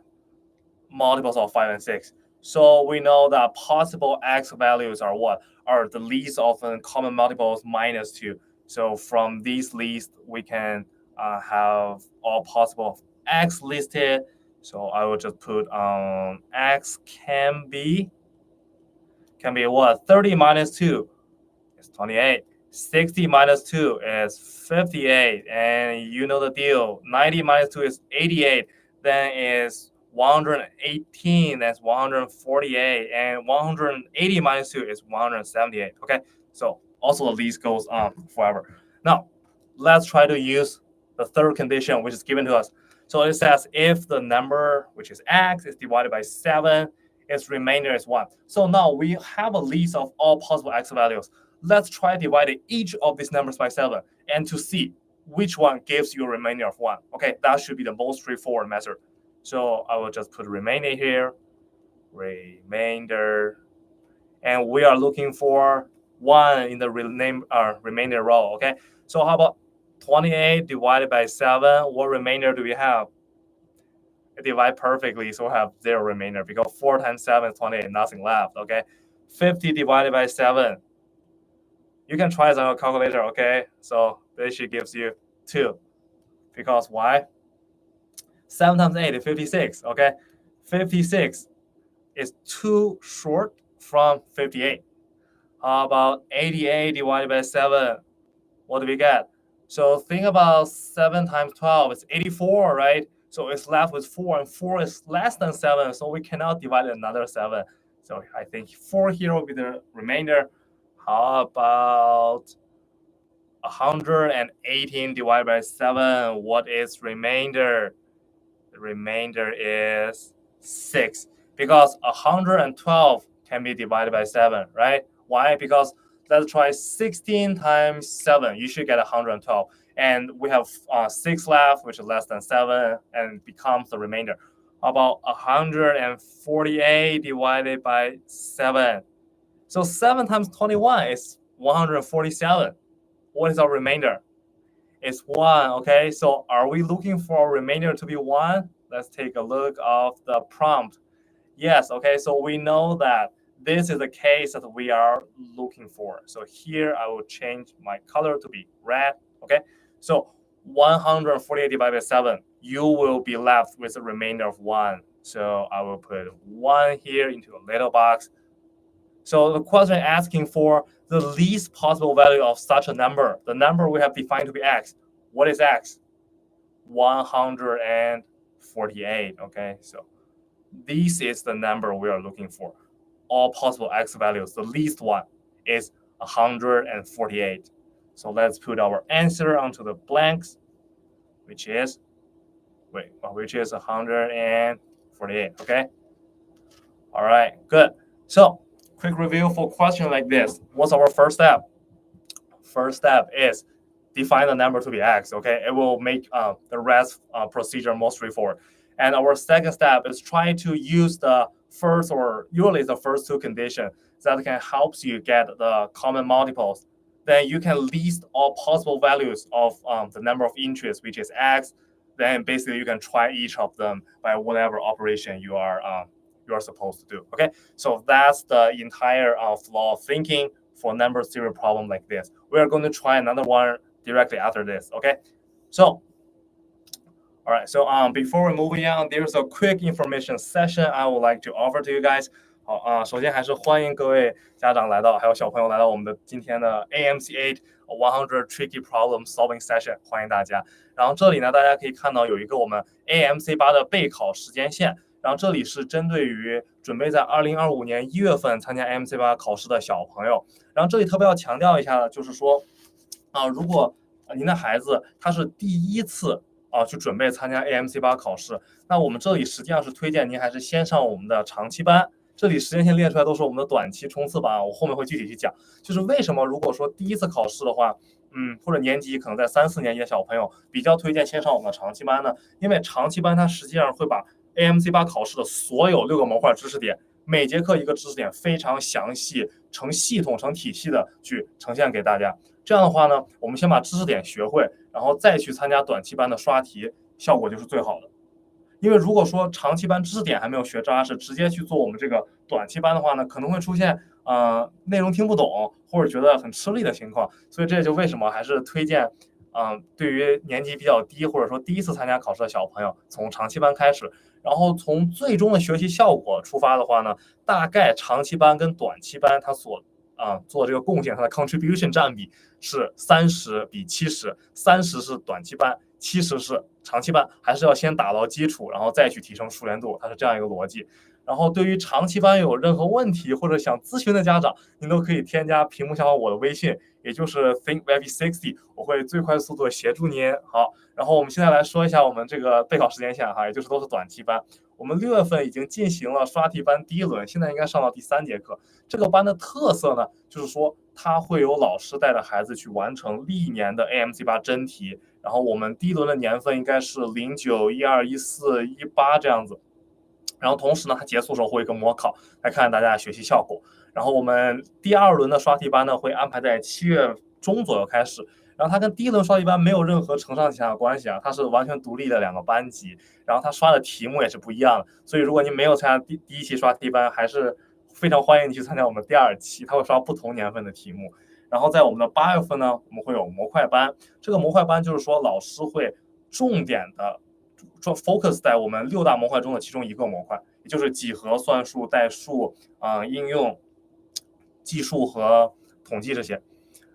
multiples of 5 and 6. So we know that possible x values are what? Are the least often common multiples minus 2. So from these lists, we can have all possible x listed. So I will just put x can be what? 30 minus 2 is 28. 60 minus 2 is 58. And you know the deal. 90 minus 2 is 88. Then is 118, that's 148, and 180 minus 2 is 178, okay? So also the list goes on forever. Now, let's try to use the third condition, which is given to us. So it says if the number, which is x, is divided by 7, its remainder is 1. So now we have a list of all possible x values. Let's try dividing each of these numbers by 7 and to see which one gives you a remainder of 1. Okay, that should be the most straightforward method. So I will just put remainder here, remainder, and we are looking for 1 in the remainder row, okay? So how about 28 divided by 7? What remainder do we have? It divides perfectly, so we have 0 remainder because 4 times 7 is 28, nothing left, okay? 50 divided by 7. You can try this on a calculator, okay? So this should gives you 2. Because why? 7 times 8 is 56, okay? 56 is too short from 58. How about 88 divided by 7? What do we get? So think about 7 times 12, it's 84, right? So it's left with 4, and 4 is less than 7, so we cannot divide another 7. So I think 4 here will be the remainder. How about 118 divided by 7? What is remainder? The remainder is 6. Because 112 can be divided by 7, right? Why? Because let's try 16 times 7. You should get 112. And we have 6 left, which is less than 7, and becomes the remainder. How about 148 divided by 7? So 7 times 21 is 147. What is our remainder? It's 1, okay? So are we looking for a remainder to be 1? Let's take a look of the prompt. Yes, okay, so we know that this is the case that we are looking for. So here I will change my color to be red, okay? So 148 divided by 7, you will be left with a remainder of 1. So I will put 1 here into a little box. So the question asking for the least possible value of such a number. The number we have defined to be x. What is x? 148, okay? So this is the number we are looking for. All possible x values, the least one is 148. So let's put our answer onto the blanks, which is 148, okay? All right, good. So quick review for question like this. What's our first step? First step is define the number to be x, okay? It will make the rest procedure more straightforward. And our second step is trying to use the first or usually the first two conditions that can help you get the common multiples. Then you can list all possible values of the number of interest, which is x. Then basically you can try each of them by whatever operation you are supposed to do. Okay, so that's the entire flow of thinking for number theory problem like this. We are going to try another one directly after this. Okay, so. All right, so before we moving on, there's a quick information session I would like to offer to you guys. 好首先还是欢迎各位家长来到，还有小朋友来到我们的今天的 AMC 100 Tricky Problem Solving Session， 欢迎大家。然后这里呢，大家可以看到有一个我们 AMC 8的备考时间线，然后这里是针对于准备在2025年1月份参加 AMC 8考试的小朋友。然后这里特别要强调一下的就是说，如果您的孩子他是第一次去准备参加 AMC 8考试，那我们这里实际上是推荐您还是先上我们的长期班。这里时间线列出来都是我们的短期冲刺班，我后面会具体去讲。就是为什么如果说第一次考试的话，或者年级可能在3、4年级的小朋友比较推荐先上我们的长期班呢？因为长期班它实际上会把 AMC 8考试的所有6个模块知识点，每节课一个知识点，非常详细、成系统、成体系的去呈现给大家。这样的话呢，我们先把知识点学会，然后再去参加短期班的刷题，效果就是最好的。因为如果说长期班知识点还没有学扎实，直接去做我们这个短期班的话呢，可能会出现内容听不懂或者觉得很吃力的情况。所以这也就为什么还是推荐对于年级比较低或者说第一次参加考试的小朋友，从长期班开始，然后从最终的学习效果出发的话呢，大概长期班跟短期班它所做这个贡献，它的 contribution 占比是30比70，30是短期班，70是长期班，还是要先打到基础，然后再去提升熟练度，它是这样一个逻辑。然后对于长期班有任何问题或者想咨询的家长，您都可以添加屏幕下方我的微信，也就是 thinkvip60， 我会最快速度的协助您。好，然后我们现在来说一下我们这个备考时间线哈，也就是都是短期班。我们6月份已经进行了刷题班第1轮，现在应该上到第3节课。这个班的特色呢，就是说它会有老师带着孩子去完成历年的 AMC 8真题，然后我们第1轮的年份应该是09、12、14、18这样子。然后同时呢，它结束的时候会有一个模考，来看看大家的学习效果。然后我们第2轮的刷题班呢，会安排在7月中左右开始。然后它跟第1轮刷题班没有任何承上启下的关系啊，它是完全独立的2个班级。然后它刷的题目也是不一样的，所以如果您没有参加第1期刷题班，还是非常欢迎你去参加我们第2期，它会刷不同年份的题目。然后在我们的8月份呢，我们会有模块班。这个模块班就是说老师会重点的focus 在我们6大模块中的其中1个模块，也就是几何、算术、代数、应用、计数和统计这些。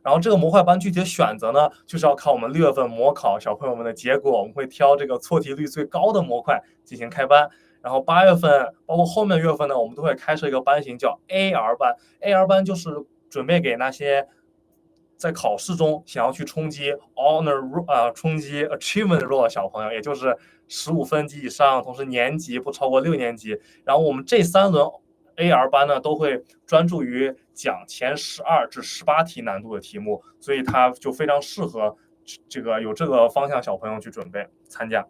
然后这个模块班具体的选择呢，就是要看我们6月份模考小朋友们的结果，我们会挑这个错题率最高的模块进行开班。然后8月份包括后面月份呢，我们都会开设一个班型叫 AR 班。AR 班就是准备给那些在考试中想要去冲击 冲击 achievement role 的小朋友，也就是15分及以上，同时年级不超过6年级。然后我们这3轮AR 班呢，都会专注于讲前12至18题难度的题目，所以它就非常适合这个有这个方向小朋友去准备参加。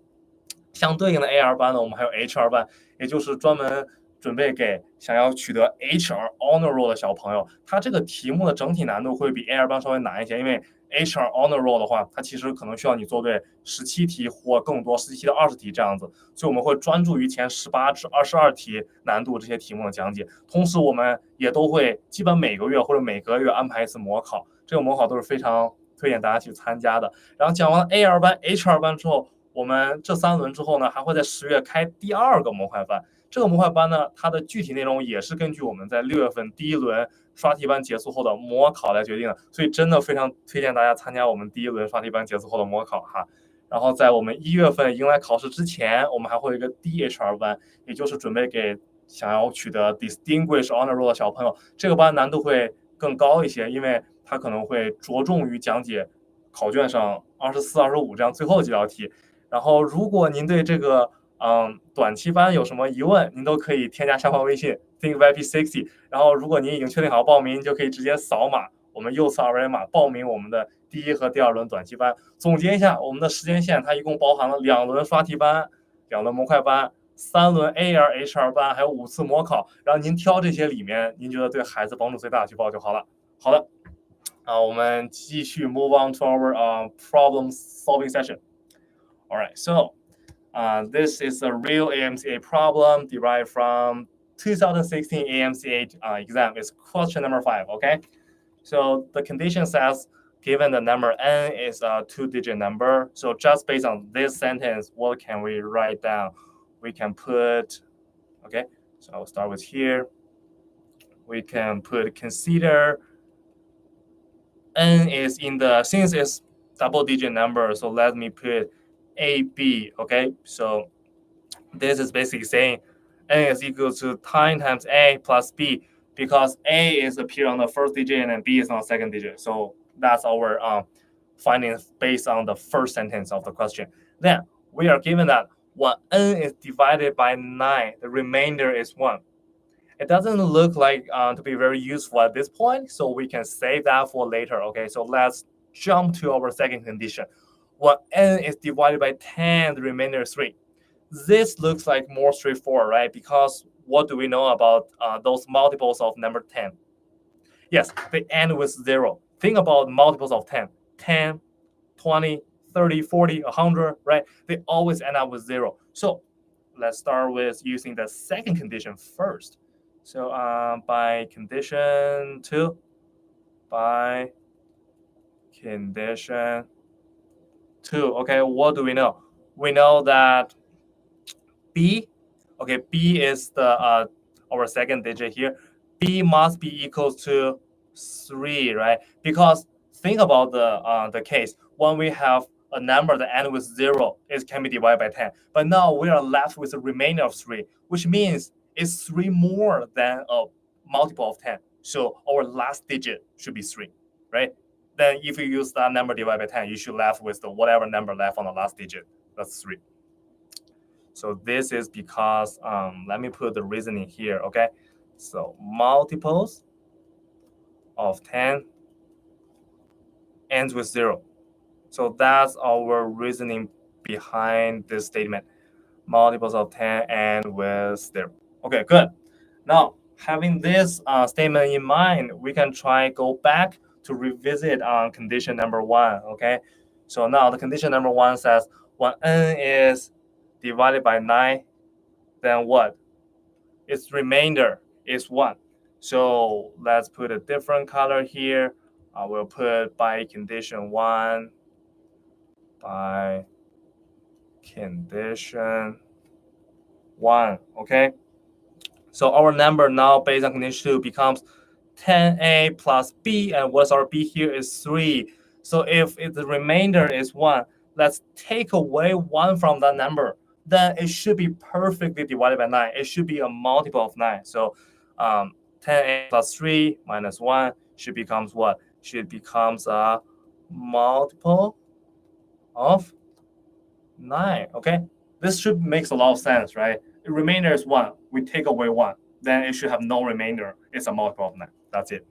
相对应的 AR 班呢，我们还有 HR 班，也就是专门准备给想要取得 HR Honor Roll 的小朋友。它这个题目的整体难度会比 AR 班稍微难一些，因为 HR Honor Roll 的话，它其实可能需要你做对17题或更多，17题到20题这样子，所以我们会专注于前18至22题难度这些题目的讲解。同时，我们也都会基本每个月或者每个月安排一次模考，这个模考都是非常推荐大家去参加的。然后讲完 AR 班、HR 班之后，我们这3轮之后呢，还会在10月开第2个模块班。这个模块班呢，它的具体内容也是根据我们在6月份第1轮刷题班结束后的模考来决定的，所以真的非常推荐大家参加我们第1轮刷题班结束后的模考哈。然后在我们1月份迎来考试之前，我们还会有一个 DHR 班，也就是准备给想要取得 Distinguished Honor Roll 的小朋友。这个班难度会更高一些，因为它可能会着重于讲解考卷上24、25这样最后几道题。然后如果您对这个短期班有什么疑问，您都可以添加下方微信 thinkvip60。然后如果您已经确定好报名，就可以直接扫码我们右侧二维码报名我们的第1和第2轮短期班。总结一下，我们的时间线它一共包含了2轮刷题班、2轮模块班、3轮 AR、HR 班，还有5次模考。然后您挑这些里面，您觉得对孩子帮助最大的去报就好了。好的，我们继续 move on to our problem solving session. All right, so this is a real AMC8 problem derived from 2016 AMC8 exam. It's question number 5, okay? So the condition says given the number n is a 2-digit number. So just based on this sentence, what can we write down? We can put, okay, so I'll start with here. We can put consider n is in the, since it's double-digit number, so let me put AB, okay? So this is basically saying n is equal to times a plus b, because a is appear on the first digit and b is on the second digit. So that's our findings based on the first sentence of the question. Then we are given that when n is divided by 9, the remainder is 1. It doesn't look like to be very useful at this point, so we can save that for later. Okay, so let's jump to our second condition. When n is divided by 10, the remainder is 3. This looks like more straightforward, right? Because what do we know about those multiples of number 10? Yes, they end with 0. Think about multiples of 10. 10, 20, 30, 40, 100, right? They always end up with 0. So let's start with using the second condition first. So by condition 2, by condition 2, okay, what do we know? We know that b, okay, b is the our second digit here. B must be equal to 3, right? Because think about the case when we have a number that ends with 0, it can be divided by 10. But now we are left with a remainder of 3, which means it's 3 more than a multiple of 10. So our last digit should be 3, right? Then if you use that number divided by 10, you should left with the whatever number left on the last digit. That's 3. So this is because, let me put the reasoning here, okay? So multiples of 10 ends with 0. So that's our reasoning behind this statement. Multiples of 10 end with 0. Okay, good. Now, having this statement in mind, we can try go back to revisit on condition number 1, okay? So now the condition number 1 says when n is divided by 9, then what? Its remainder is 1. So let's put a different color here. I will put by condition 1, by condition 1, okay? So our number now based on condition 2 becomes 10a plus b, and what's our b here is 3. So if the remainder is 1, let's take away 1 from that number. Then it should be perfectly divided by 9. It should be a multiple of 9. So 10a plus 3 minus 1 should becomes what? Should becomes a multiple of 9, okay? This should makes a lot of sense, right? The remainder is 1. We take away 1. Then it should have no remainder. It's a multiple of 9. That's it.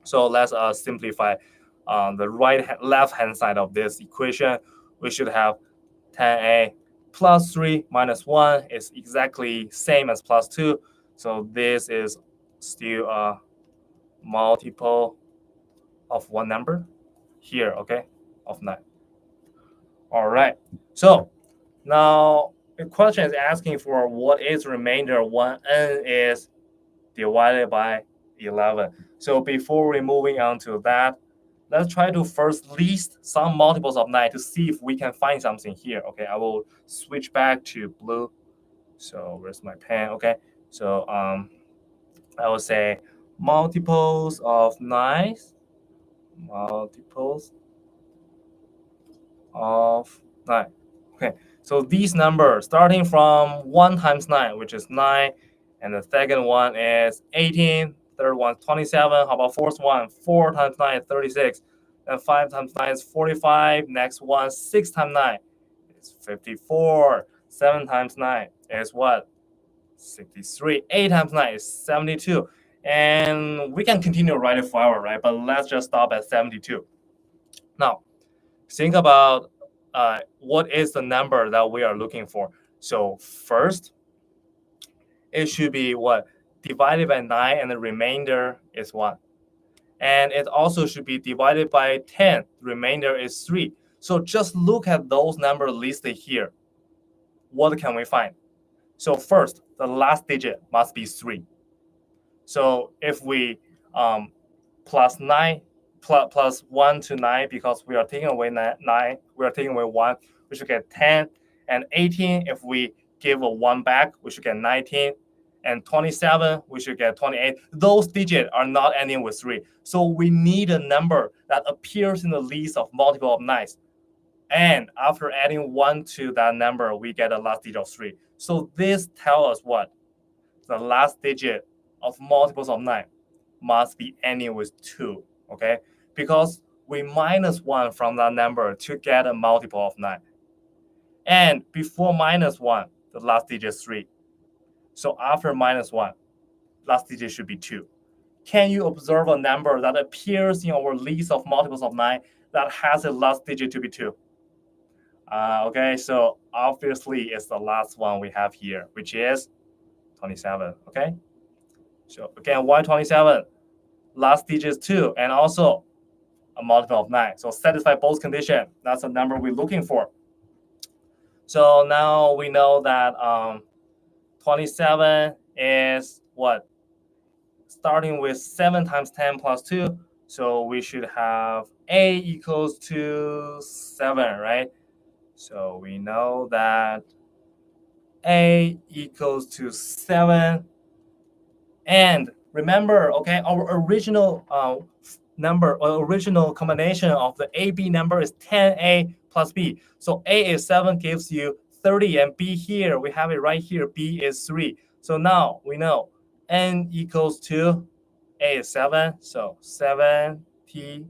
So let's simplify the left-hand side of this equation. We should have 10a plus 3 minus 1 is exactly same as plus 2. So this is still a multiple of one number here, okay, of 9. All right. So now the question is asking for what is remainder when n is divided by 11. So before we moving on to that, let's try to first list some multiples of 9 to see if we can find something here. Okay, I will switch back to blue. So where's my pen? Okay, so I will say multiples of 9, multiples of 9. Okay, so these numbers starting from 1 times 9, which is 9, and the second one is 18, third one 27. How about fourth one? 4 times 9 is 36, and 5 times 9 is 45. Next one, 6 times 9 is 54. 7 times 9 is what? 63. 8 times 9 is 72. And we can continue writing forever, right? But let's just stop at 72. Now, think about what is the number that we are looking for. So first, it should be what? Divided by 9, and the remainder is 1. And it also should be divided by 10. The remainder is 3. So just look at those numbers listed here. What can we find? So first, the last digit must be 3. So if we plus 9 plus 1 to 9, because we are taking away 9, we are taking away 1, we should get 10. And 18, if we give a 1 back, we should get 19. And 27, we should get 28. Those digits are not ending with 3. So we need a number that appears in the list of multiple of 9s. And after adding 1 to that number, we get a last digit of 3. So this tells us what? The last digit of multiples of 9 must be ending with 2, okay? Because we minus 1 from that number to get a multiple of 9. And before minus 1, the last digit is 3. So after minus 1, last digit should be 2. Can you observe a number that appears in our list of multiples of 9 that has a last digit to be 2? Okay, so obviously it's the last one we have here, which is 27, okay? So again, why 27? Last digit is 2, and also a multiple of 9. So satisfy both conditions. That's the number we're looking for. So now we know that 27 is what? Starting with 7 times 10 plus 2. So we should have A equals to 7, right? So we know that A equals to 7. And remember, okay, our original number or original combination of the AB number is 10A plus B. So A is 7 gives you 30, and B here, we have it right here, B is 3. So now we know N equals to A is 7, so 73.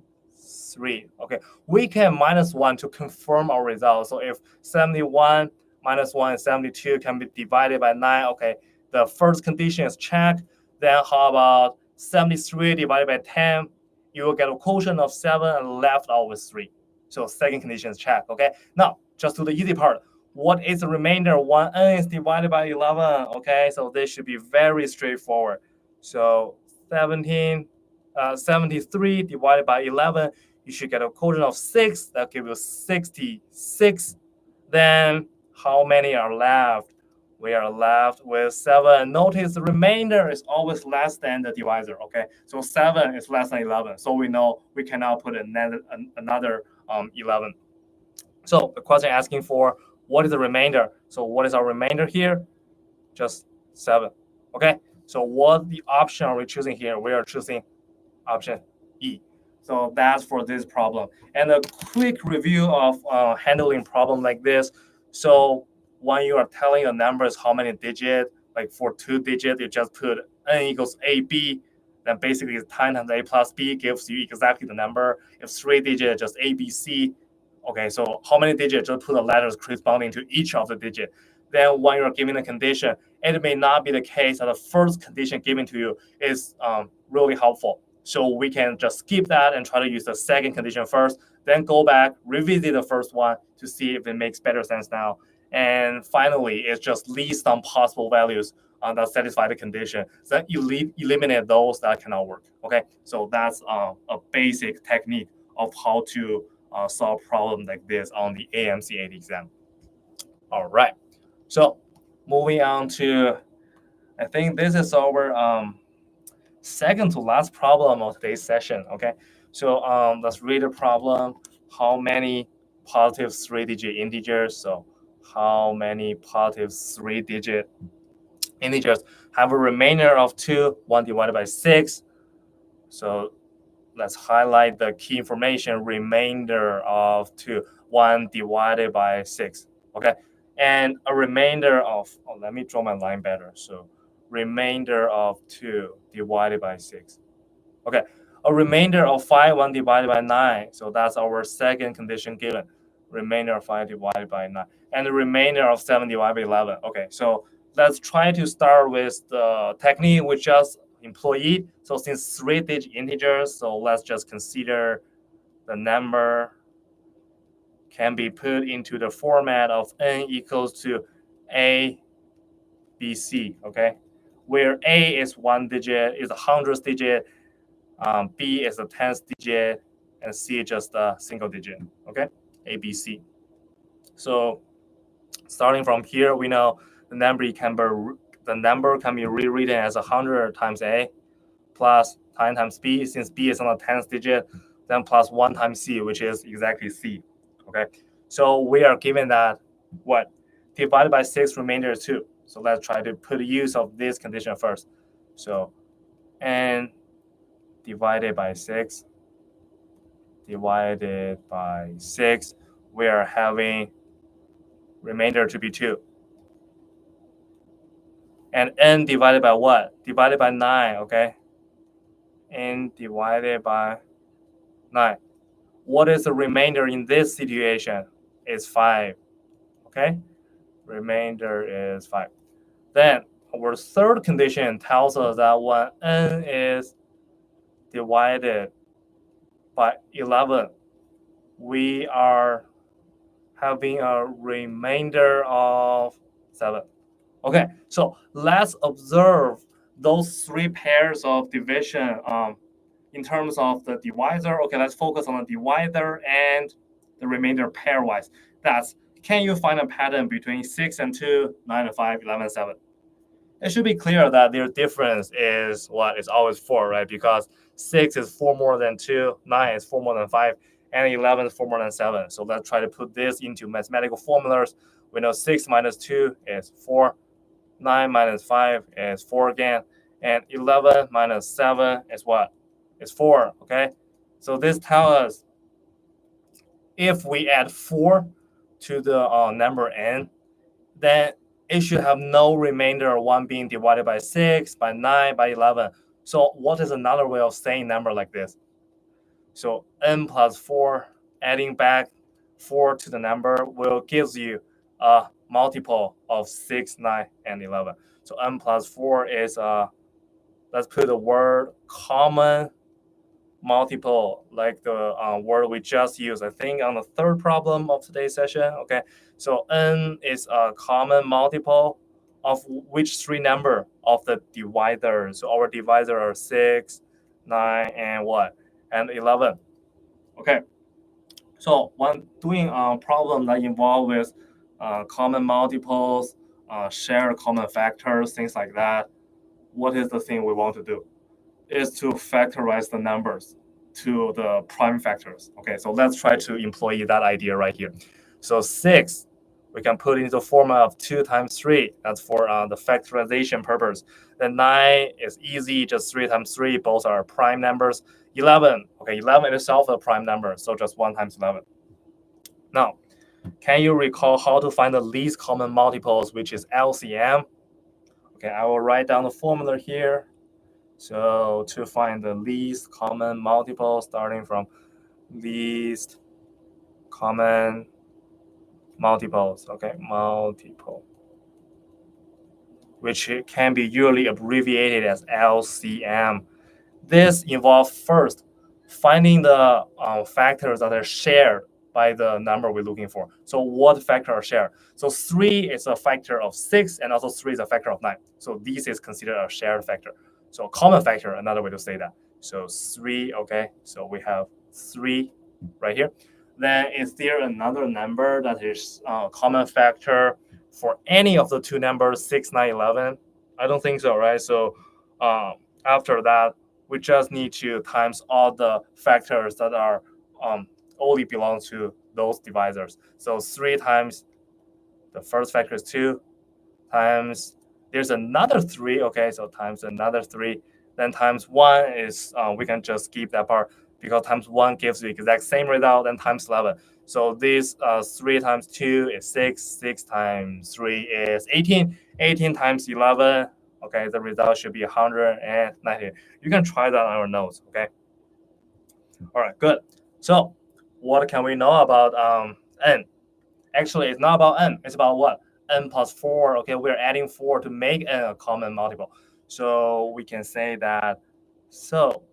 Okay, we can minus 1 to confirm our result. So if 71 minus 1 is 72 can be divided by 9, okay, the first condition is checked. Then how about 73 divided by 10? You will get a quotient of 7 and left out with 3. So second condition is checked, okay? Now, just do the easy part. What is the remainder? 1n is divided by 11, okay? So this should be very straightforward. So 73 divided by 11, you should get a quotient of 6. That gives you 66. Then how many are left? We are left with 7. Notice the remainder is always less than the divisor, okay? So 7 is less than 11. So we know we cannot put another 11. So the question asking for what is the remainder? So what is our remainder here? Just 7, okay? So what the option are we choosing here? We are choosing option E. So that's for this problem. And a quick review of handling problem like this. So when you are telling the numbers how many digits, like for 2 digits, you just put n equals AB, then basically 10 times A plus B gives you exactly the number. If 3 digits, just ABC. Okay, so how many digits, just put the letters corresponding to each of the digits. Then when you're given a condition, it may not be the case that the first condition given to you is really helpful. So we can just skip that and try to use the second condition first, then go back, revisit the first one to see if it makes better sense now. And finally, it's just list some possible values that satisfy the condition. Then eliminate those that cannot work. Okay, so that's a basic technique of how to solve problems like this on the AMC 8 exam. All right, so moving on to, I think this is our second to last problem of today's session. Okay, so let's read the problem. How many positive 3-digit integers? So how many positive 3-digit integers have a remainder of 2, 1 divided by 6? So let's highlight the key information, remainder of 2, 1 divided by 6. Okay, and a remainder of, let me draw my line better. So remainder of 2 divided by 6. Okay, a remainder of 5, 1 divided by 9. So that's our second condition given. Remainder of 5 divided by 9. And the remainder of 7 divided by 11. Okay, so let's try to start with the technique we just employed. So since 3-digit integers, so let's just consider the number can be put into the format of n equals to A, B, C, okay? Where A is 1 digit, is a 100th digit, B is a 10th digit, and C is just a single digit, okay? A, B, C. So starting from here, we know the number can be rewritten as 100 times A plus times b, since b is on the 10th digit, then plus 1 times c, which is exactly c. Okay, so we are given that what? Divided by 6, remainder is 2. So let's try to put use of this condition first. So n divided by 6, we are having remainder to be 2. And n divided by what? Divided by 9, okay? N divided by 9. What is the remainder in this situation? It's 5, okay? Remainder is 5. Then our third condition tells us that when n is divided by 11, we are having a remainder of 7. Okay, so let's observe those 3 pairs of division in terms of the divisor. Okay, let's focus on the divisor and the remainder pairwise. That's, can you find a pattern between 6 and 2, 9 and 5, 11 and 7? It should be clear that their difference is what? It's always 4, right? Because 6 is 4 more than 2, 9 is 4 more than 5, and 11 is 4 more than 7. So let's try to put this into mathematical formulas. We know 6 minus 2 is 4, 9 minus 5 is 4 again, and 11 minus 7 is what? It's 4, okay? So this tells us if we add 4 to the number n, then it should have no remainder, 1 being divided by 6, by 9, by 11. So what is another way of saying number like this? So n plus 4, adding back 4 to the number will give you a multiple of 6, 9, and 11. So n plus 4 is, let's put the word common multiple, like the word we just used, I think, on the third problem of today's session. Okay, so n is a common multiple of which 3 number of the divisor. So our divisor are 6, 9, and what? And 11. Okay, so when doing a problem that involve with common multiples, shared common factors, things like that, what is the thing we want to do? Is to factorize the numbers to the prime factors. Okay, so let's try to employ that idea right here. So 6, we can put into the format of 2 times 3. That's for the factorization purpose. Then 9 is easy, just 3 times 3. Both are prime numbers. 11, okay, 11 itself is a prime number, so just 1 times 11. Now, can you recall how to find the least common multiples, which is LCM? Okay, I will write down the formula here. So to find the least common multiple, starting from least common multiples, okay, multiple, which can be usually abbreviated as LCM. This involves first finding the factors that are shared by the number we're looking for. So what factor are shared? So 3 is a factor of 6, and also 3 is a factor of 9. So this is considered a shared factor. So common factor, another way to say that. So 3, okay, so we have 3 right here. Then is there another number that is common factor for any of the 2 numbers, 6, 9, 11? I don't think so, right? So after that, we just need to times all the factors that are only belong to those divisors. So 3 times the first factor is 2 times there's another 3, okay, so times another 3, then times 1 is, we can just skip that part because times 1 gives the exact same result, and times 11. So this 3 times 2 is 6, 6 times 3 is 18, 18 times 11, okay, the result should be 190. You can try that on your notes, okay? All right, good. So what can we know about n? Actually, it's not about n, it's about what? N plus 4, okay, we're adding 4 to make n a common multiple. So we can say that, so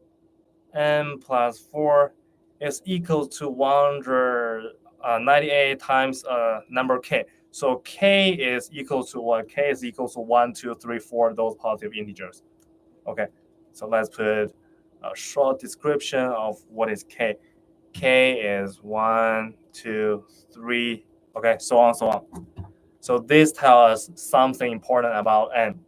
n plus 4 is equal to 198 times number k. So k is equal to what? K is equal to 1, 2, 3, 4, those positive integers. Okay, so let's put a short description of what is k. K is 1, 2, 3, okay, so on, so on. So this tells us something important about n.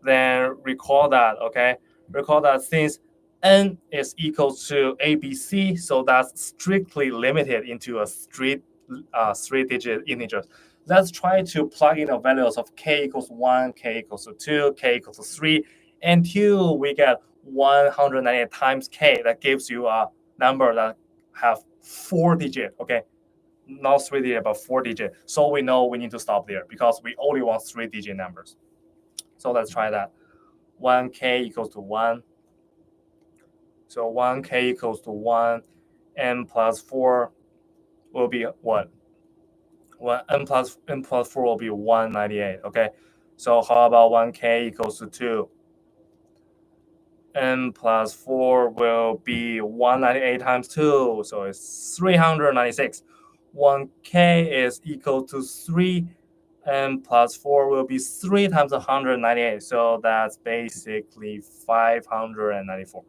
Then recall that, okay, Recall that since n is equal to ABC, so that's strictly limited into a three-digit integer. Let's try to plug in the values of k equals 1, k equals to 2, k equals to 3, until we get 198 times k. That gives you a number that have 4 digits, okay? Not 3 digit, but 4 digit. So we know we need to stop there because we only want 3-digit numbers. So let's try that. 1k equals to 1. So 1k equals to 1. N plus 4 will be what? N plus 4 will be 198, okay? So how about 1k equals to 2? N plus 4 will be 198 times 2, so it's 396. 1k is equal to 3. N plus 4 will be 3 times 198, so that's basically 594.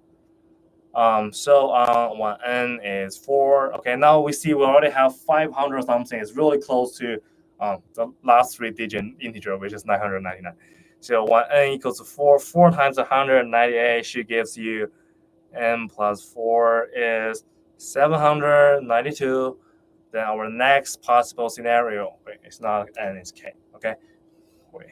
So 1n is 4. Okay, now we see we already have 500 something. It's really close to the last 3-digit integer, which is 999. So 1n equals to 4. 4 times 198 should gives you n plus 4 is 792. Then our next possible scenario, wait, it's not n, it's k. Okay, wait.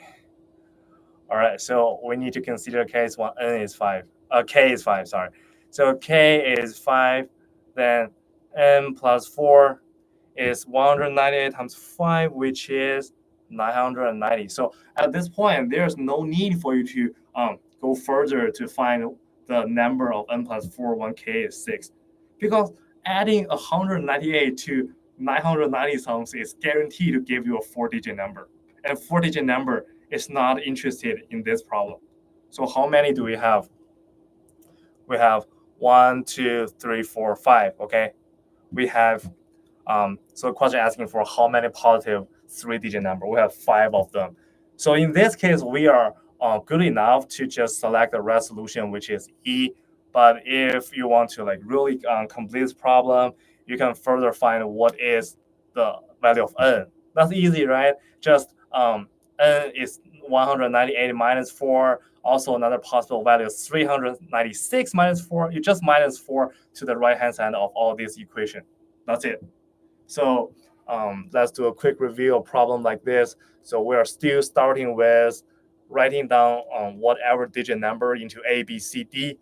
All right, so we need to consider case 1, n is 5. K is 5, sorry. So k is 5, then n plus 4 is 198 times 5, which is 990. So at this point, there's no need for you to go further to find the number of n plus 4, 1k is 6. Because adding 198 to 990 something is guaranteed to give you a 4-digit number. And 4-digit number is not interested in this problem. So how many do we have? We have 1, 2, 3, 4, 5. Okay, we have so the question asking for how many positive 3-digit number. We have 5 of them. So in this case, we are good enough to just select the right solution, which is E. But if you want to like really complete this problem, you can further find what is the value of n. That's easy, right? Just n is 198 minus 4. Also, another possible value is 396 minus 4. You just minus 4 to the right-hand side of all these equations. That's it. So let's do a quick review of problem like this. So we are still starting with writing down whatever digit number into A, B, C, D.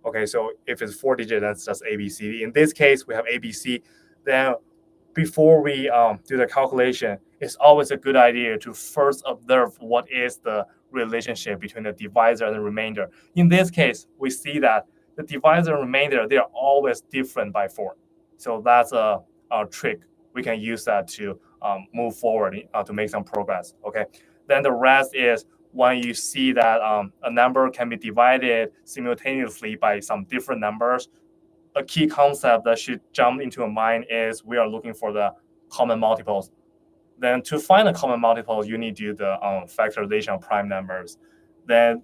Okay, so if it's 4 digits, that's just A, B, C, D. In this case, we have A, B, C. Then before we do the calculation, it's always a good idea to first observe what is the relationship between the divisor and the remainder. In this case, we see that the divisor and remainder, they are always different by 4. So that's a trick. We can use that to move forward to make some progress. Okay. Then the rest is when you see that a number can be divided simultaneously by some different numbers, a key concept that should jump into your mind is we are looking for the common multiples. Then to find the common multiples, you need to do the factorization of prime numbers. Then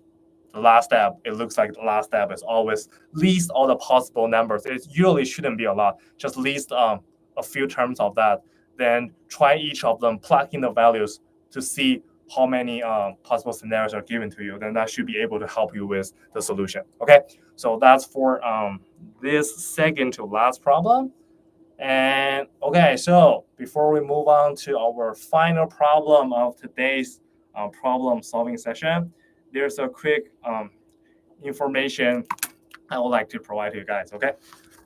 the last step, it looks like the last step is always list all the possible numbers. It usually shouldn't be a lot. Just list a few terms of that. Then try each of them, plug in the values to see how many possible scenarios are given to you. Then that should be able to help you with the solution. Okay, so that's for this second to last problem. And okay, so before we move on to our final problem of today's problem solving session, there's a quick information I would like to provide to you guys. Okay，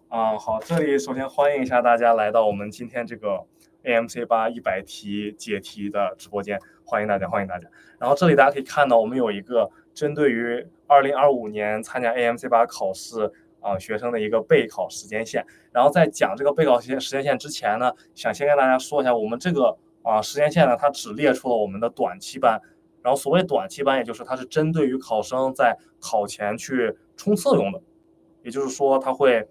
好，这里首先欢迎一下大家来到我们今天这个 AMC 800题解题的直播间，欢迎大家，欢迎大家。然后这里大家可以看到，我们有一个针对于2025年参加 AMC 8考试学生的一个备考时间线。然后在讲这个备考时间线之前呢，想先跟大家说一下，我们这个时间线呢，它只列出了我们的短期班。然后所谓短期班，也就是它是针对于考生在考前去冲刺用的，也就是说它会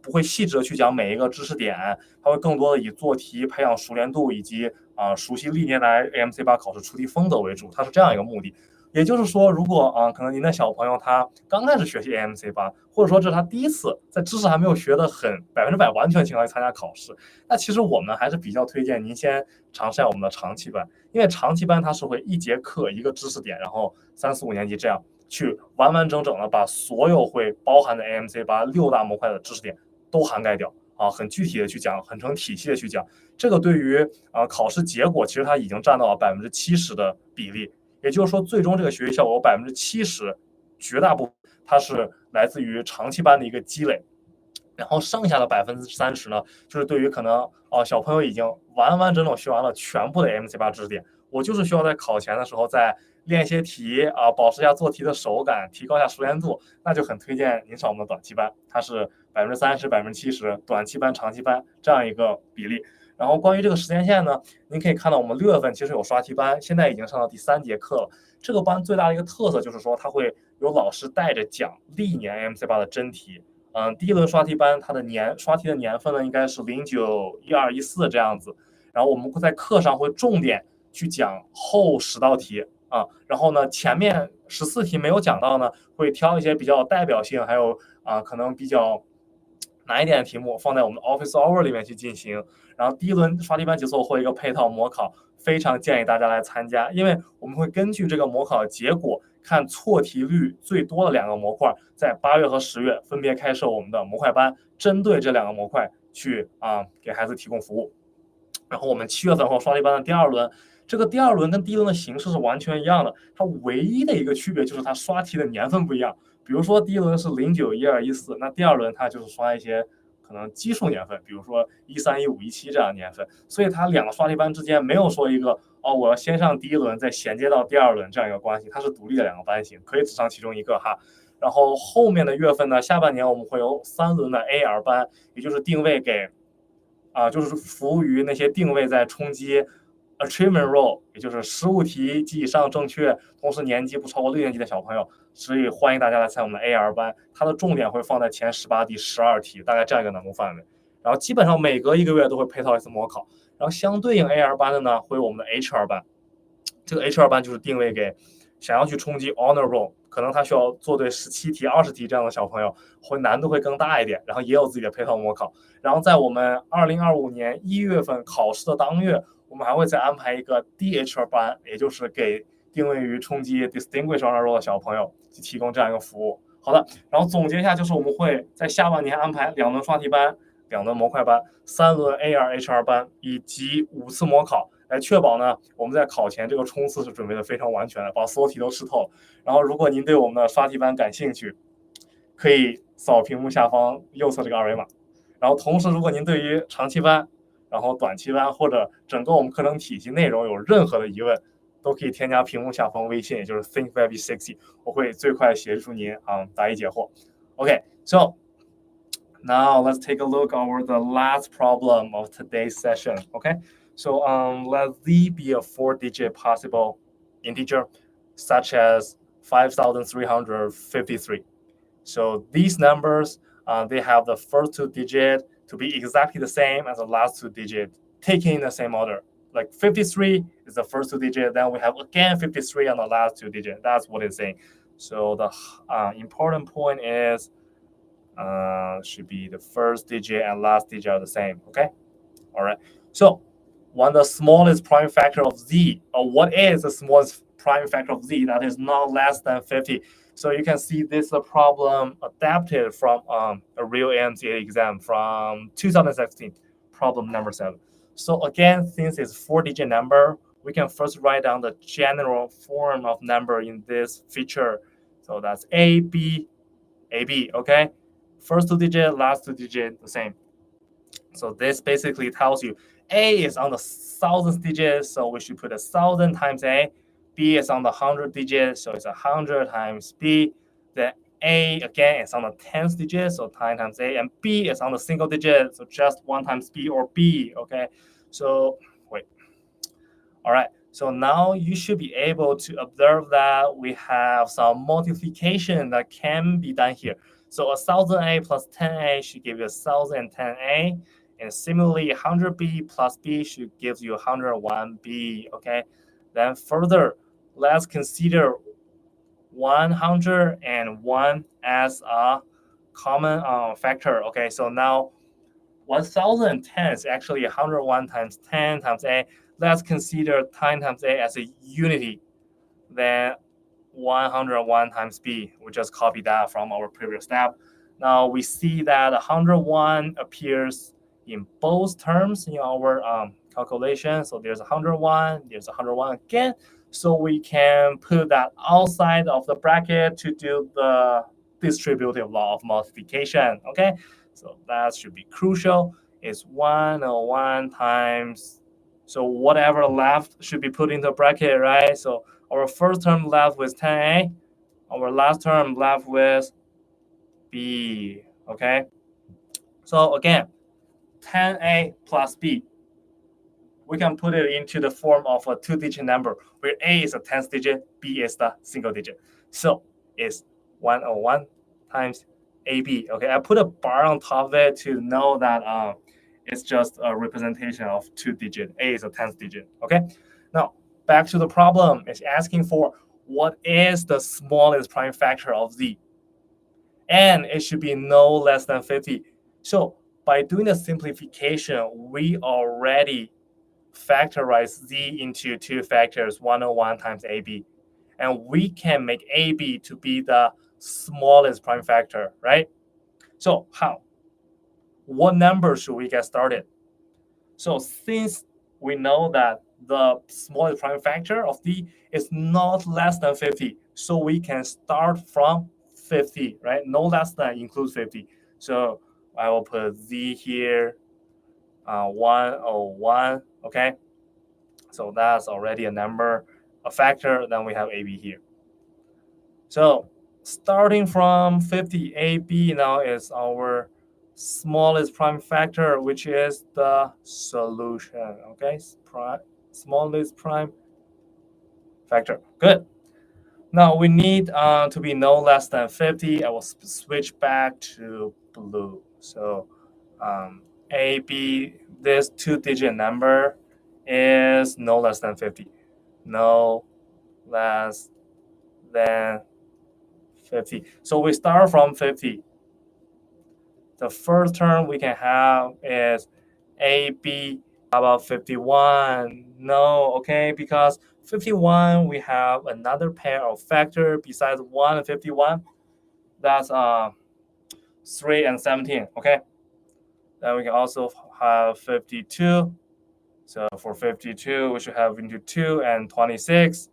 不会细致的去讲每一个知识点，它会更多的以做题培养熟练度以及熟悉历年来 AMC 8考试出题风格为主，它是这样一个目的。也就是说，如果可能您的小朋友他刚开始学习 AMC 8，或者说这是他第一次在知识还没有学得很100%完全情况下参加考试，那其实我们还是比较推荐您先尝试下我们的长期班，因为长期班它是会一节课一个知识点，然后3、4、5年级这样去完完整整的把所有会包含的 AMC 把6大模块的知识点都涵盖掉啊，很具体的去讲，很成体系的去讲。这个对于考试结果其实它已经占到了70%的比例，也就是说最终这个学习效果有70%，绝大部分它是来自于长期班的一个积累。然后剩下的30%呢，就是对于可能小朋友已经完完整整学完了全部的 AMC8知识点，我就是需要在考前的时候再练一些题啊，保持一下做题的手感，提高一下熟练度，那就很推荐您上我们的短期班，它是30%、70%，短期班、长期班这样一个比例。然后关于这个时间线呢，您可以看到我们6月份其实有刷题班，现在已经上到第3节课了。这个班最大的一个特色就是说，它会有老师带着讲历年 AMC8的真题。第一轮刷题班，它的刷题的年份呢，应该是09、12、14这样子。然后我们会在课上会重点去讲后10道题啊，然后呢，前面14题没有讲到呢，会挑一些比较有代表性，还有可能比较难一点的题目放在我们的 Office Hour 里面去进行。然后第一轮刷题班结束会有一个配套模考，非常建议大家来参加，因为我们会根据这个模考结果看错题率最多的2个模块，在8月和10月分别开设我们的模块班，针对这2个模块去给孩子提供服务。然后我们7月份后刷题班的第2轮，这个第2轮跟第一轮的形式是完全一样的，它唯一的一个区别就是它刷题的年份不一样。比如说第一轮是09、12、14，那第2轮它就是刷一些可能基数年份，比如说13、15、17这样的年份，所以它2个刷题班之间没有说一个我要先上第一轮再衔接到第2轮这样一个关系，它是独立的2个班型，可以只上其中一个哈。然后后面的月份呢，下半年我们会有3轮的 AR 班，也就是定位给就是服务于那些定位在冲击 achievement role， 也就是15题及以上正确，同时年级不超过6年级的小朋友，所以欢迎大家来参加我们的 AR 班，它的重点会放在前18第12题，大概这样一个难度范围。然后基本上每隔1个月都会配套一次模考，然后相对应 AR 班的呢，会有我们的 HR 班，这个 HR 班就是定位给想要去冲击 honor roll， 可能他需要做对17题、20题这样的小朋友，难度会更大一点，然后也有自己的配套模考。然后在我们2025年1月份考试的当月，我们还会再安排一个 DHR 班，也就是给定位于冲击 distinguished honor roll 的小朋友去提供这样一个服务。好的，然后总结一下，就是我们会在下半年安排2轮刷题班、2轮模块班、3轮 AR、HR 班以及5次模考，来确保呢我们在考前这个冲刺是准备的非常完全的，把所有题都吃透。然后如果您对我们的刷题班感兴趣，可以扫屏幕下方右侧这个二维码。然后同时，如果您对于长期班、然后短期班或者整个我们课程体系内容有任何的疑问，都可以添加屏幕下方微信，也就是 thinkbaby60， 我会最快协助您答疑解惑。Okay, so now let's take a look over the last problem of today's session. Okay, so let Z be a 4-digit possible integer, such as 5,353. So these numbers, they have the first 2 digits to be exactly the same as the last 2 digits, taken in the same order. Like 53 is the first 2 digits, then we have again 53 on the last 2 digits. That's what it's saying. So the important point is should be the first digit and last digit are the same. Okay, all right. So when the smallest prime factor of z, or what is the smallest prime factor of z that is not less than 50? So you can see this is a problem adapted from a real AMC exam from 2016, problem number 7. So again, since it's 4-digit number, we can first write down the general form of number in this feature. So that's A, B, AB, okay? First 2 digit, last 2 digit, the same. So this basically tells you A is on the 1000th digit, so we should put 1000 times A. B is on the 100th digit, so it's 100 times B. Then A again is on the 10th digit, so 10 times A. And B is on the single digit, so just 1 times B or B, okay? So, wait. All right, so now you should be able to observe that we have some multiplication that can be done here. So 1000A plus 10A should give you 1010A. And similarly, 100B plus B should give you 101B, okay? Then further, let's consider 101 as a common factor, okay? So now 1010 is actually 101 times 10 times A. Let's consider 10 times A as a unity. Then 101 times b. We just copy that from our previous step. Now we see that 101 appears in both terms in our calculation. So there's 101, there's 101 again. So we can put that outside of the bracket to do the distributive law of multiplication. Okay, so that should be crucial. It's 101 times. So whatever left should be put into bracket, right? So our first term left with 10a, our last term left with b. Okay, so again, 10a plus b, we can put it into the form of a two-digit number where a is a tens digit, b is the single digit. So it's 101 times ab. Okay, I put a bar on top of it to know that it's just a representation of two digit. A is a tens digit. Okay, now back to the problem. It's asking for what is the smallest prime factor of z, and it should be no less than 50. So by doing the simplification, we already factorize z into two factors, 101 times ab, and we can make ab to be the smallest prime factor, right? So how? What number should we get started? So since we know that the smallest prime factor of d is not less than 50, so we can start from 50, right? No less than includes 50. So I will put z here, 101, okay? So that's already a number, a factor. Then we have AB here. So starting from 50, AB now is our smallest prime factor, which is the solution. Okay, smallest prime factor. Good. Now we need to be no less than 50. I will switch back to blue. So AB, this two-digit number is no less than 50. No less than 50. So we start from 50. The first term we can have is AB about 51. No, okay, because 51 we have another pair of factor besides 1 and 51. That's 3 and 17, okay? Then we can also have 52. So for 52, we should have into 2 and 26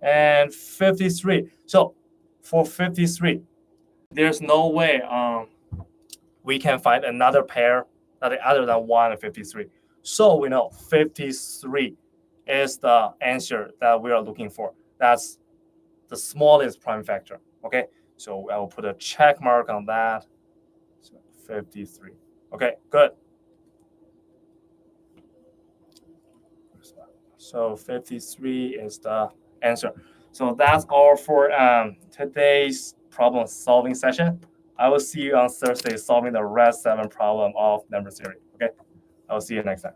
and 53. So for 53, there's no way we can find another pair other than 1 and 53. So we know 53 is the answer that we are looking for. That's the smallest prime factor. Okay, so I will put a check mark on that. So 53. Okay, good. So 53 is the answer. So that's all for today's problem solving session. I will see you on Thursday solving the rest 7 problem of number theory. Okay, I will see you next time.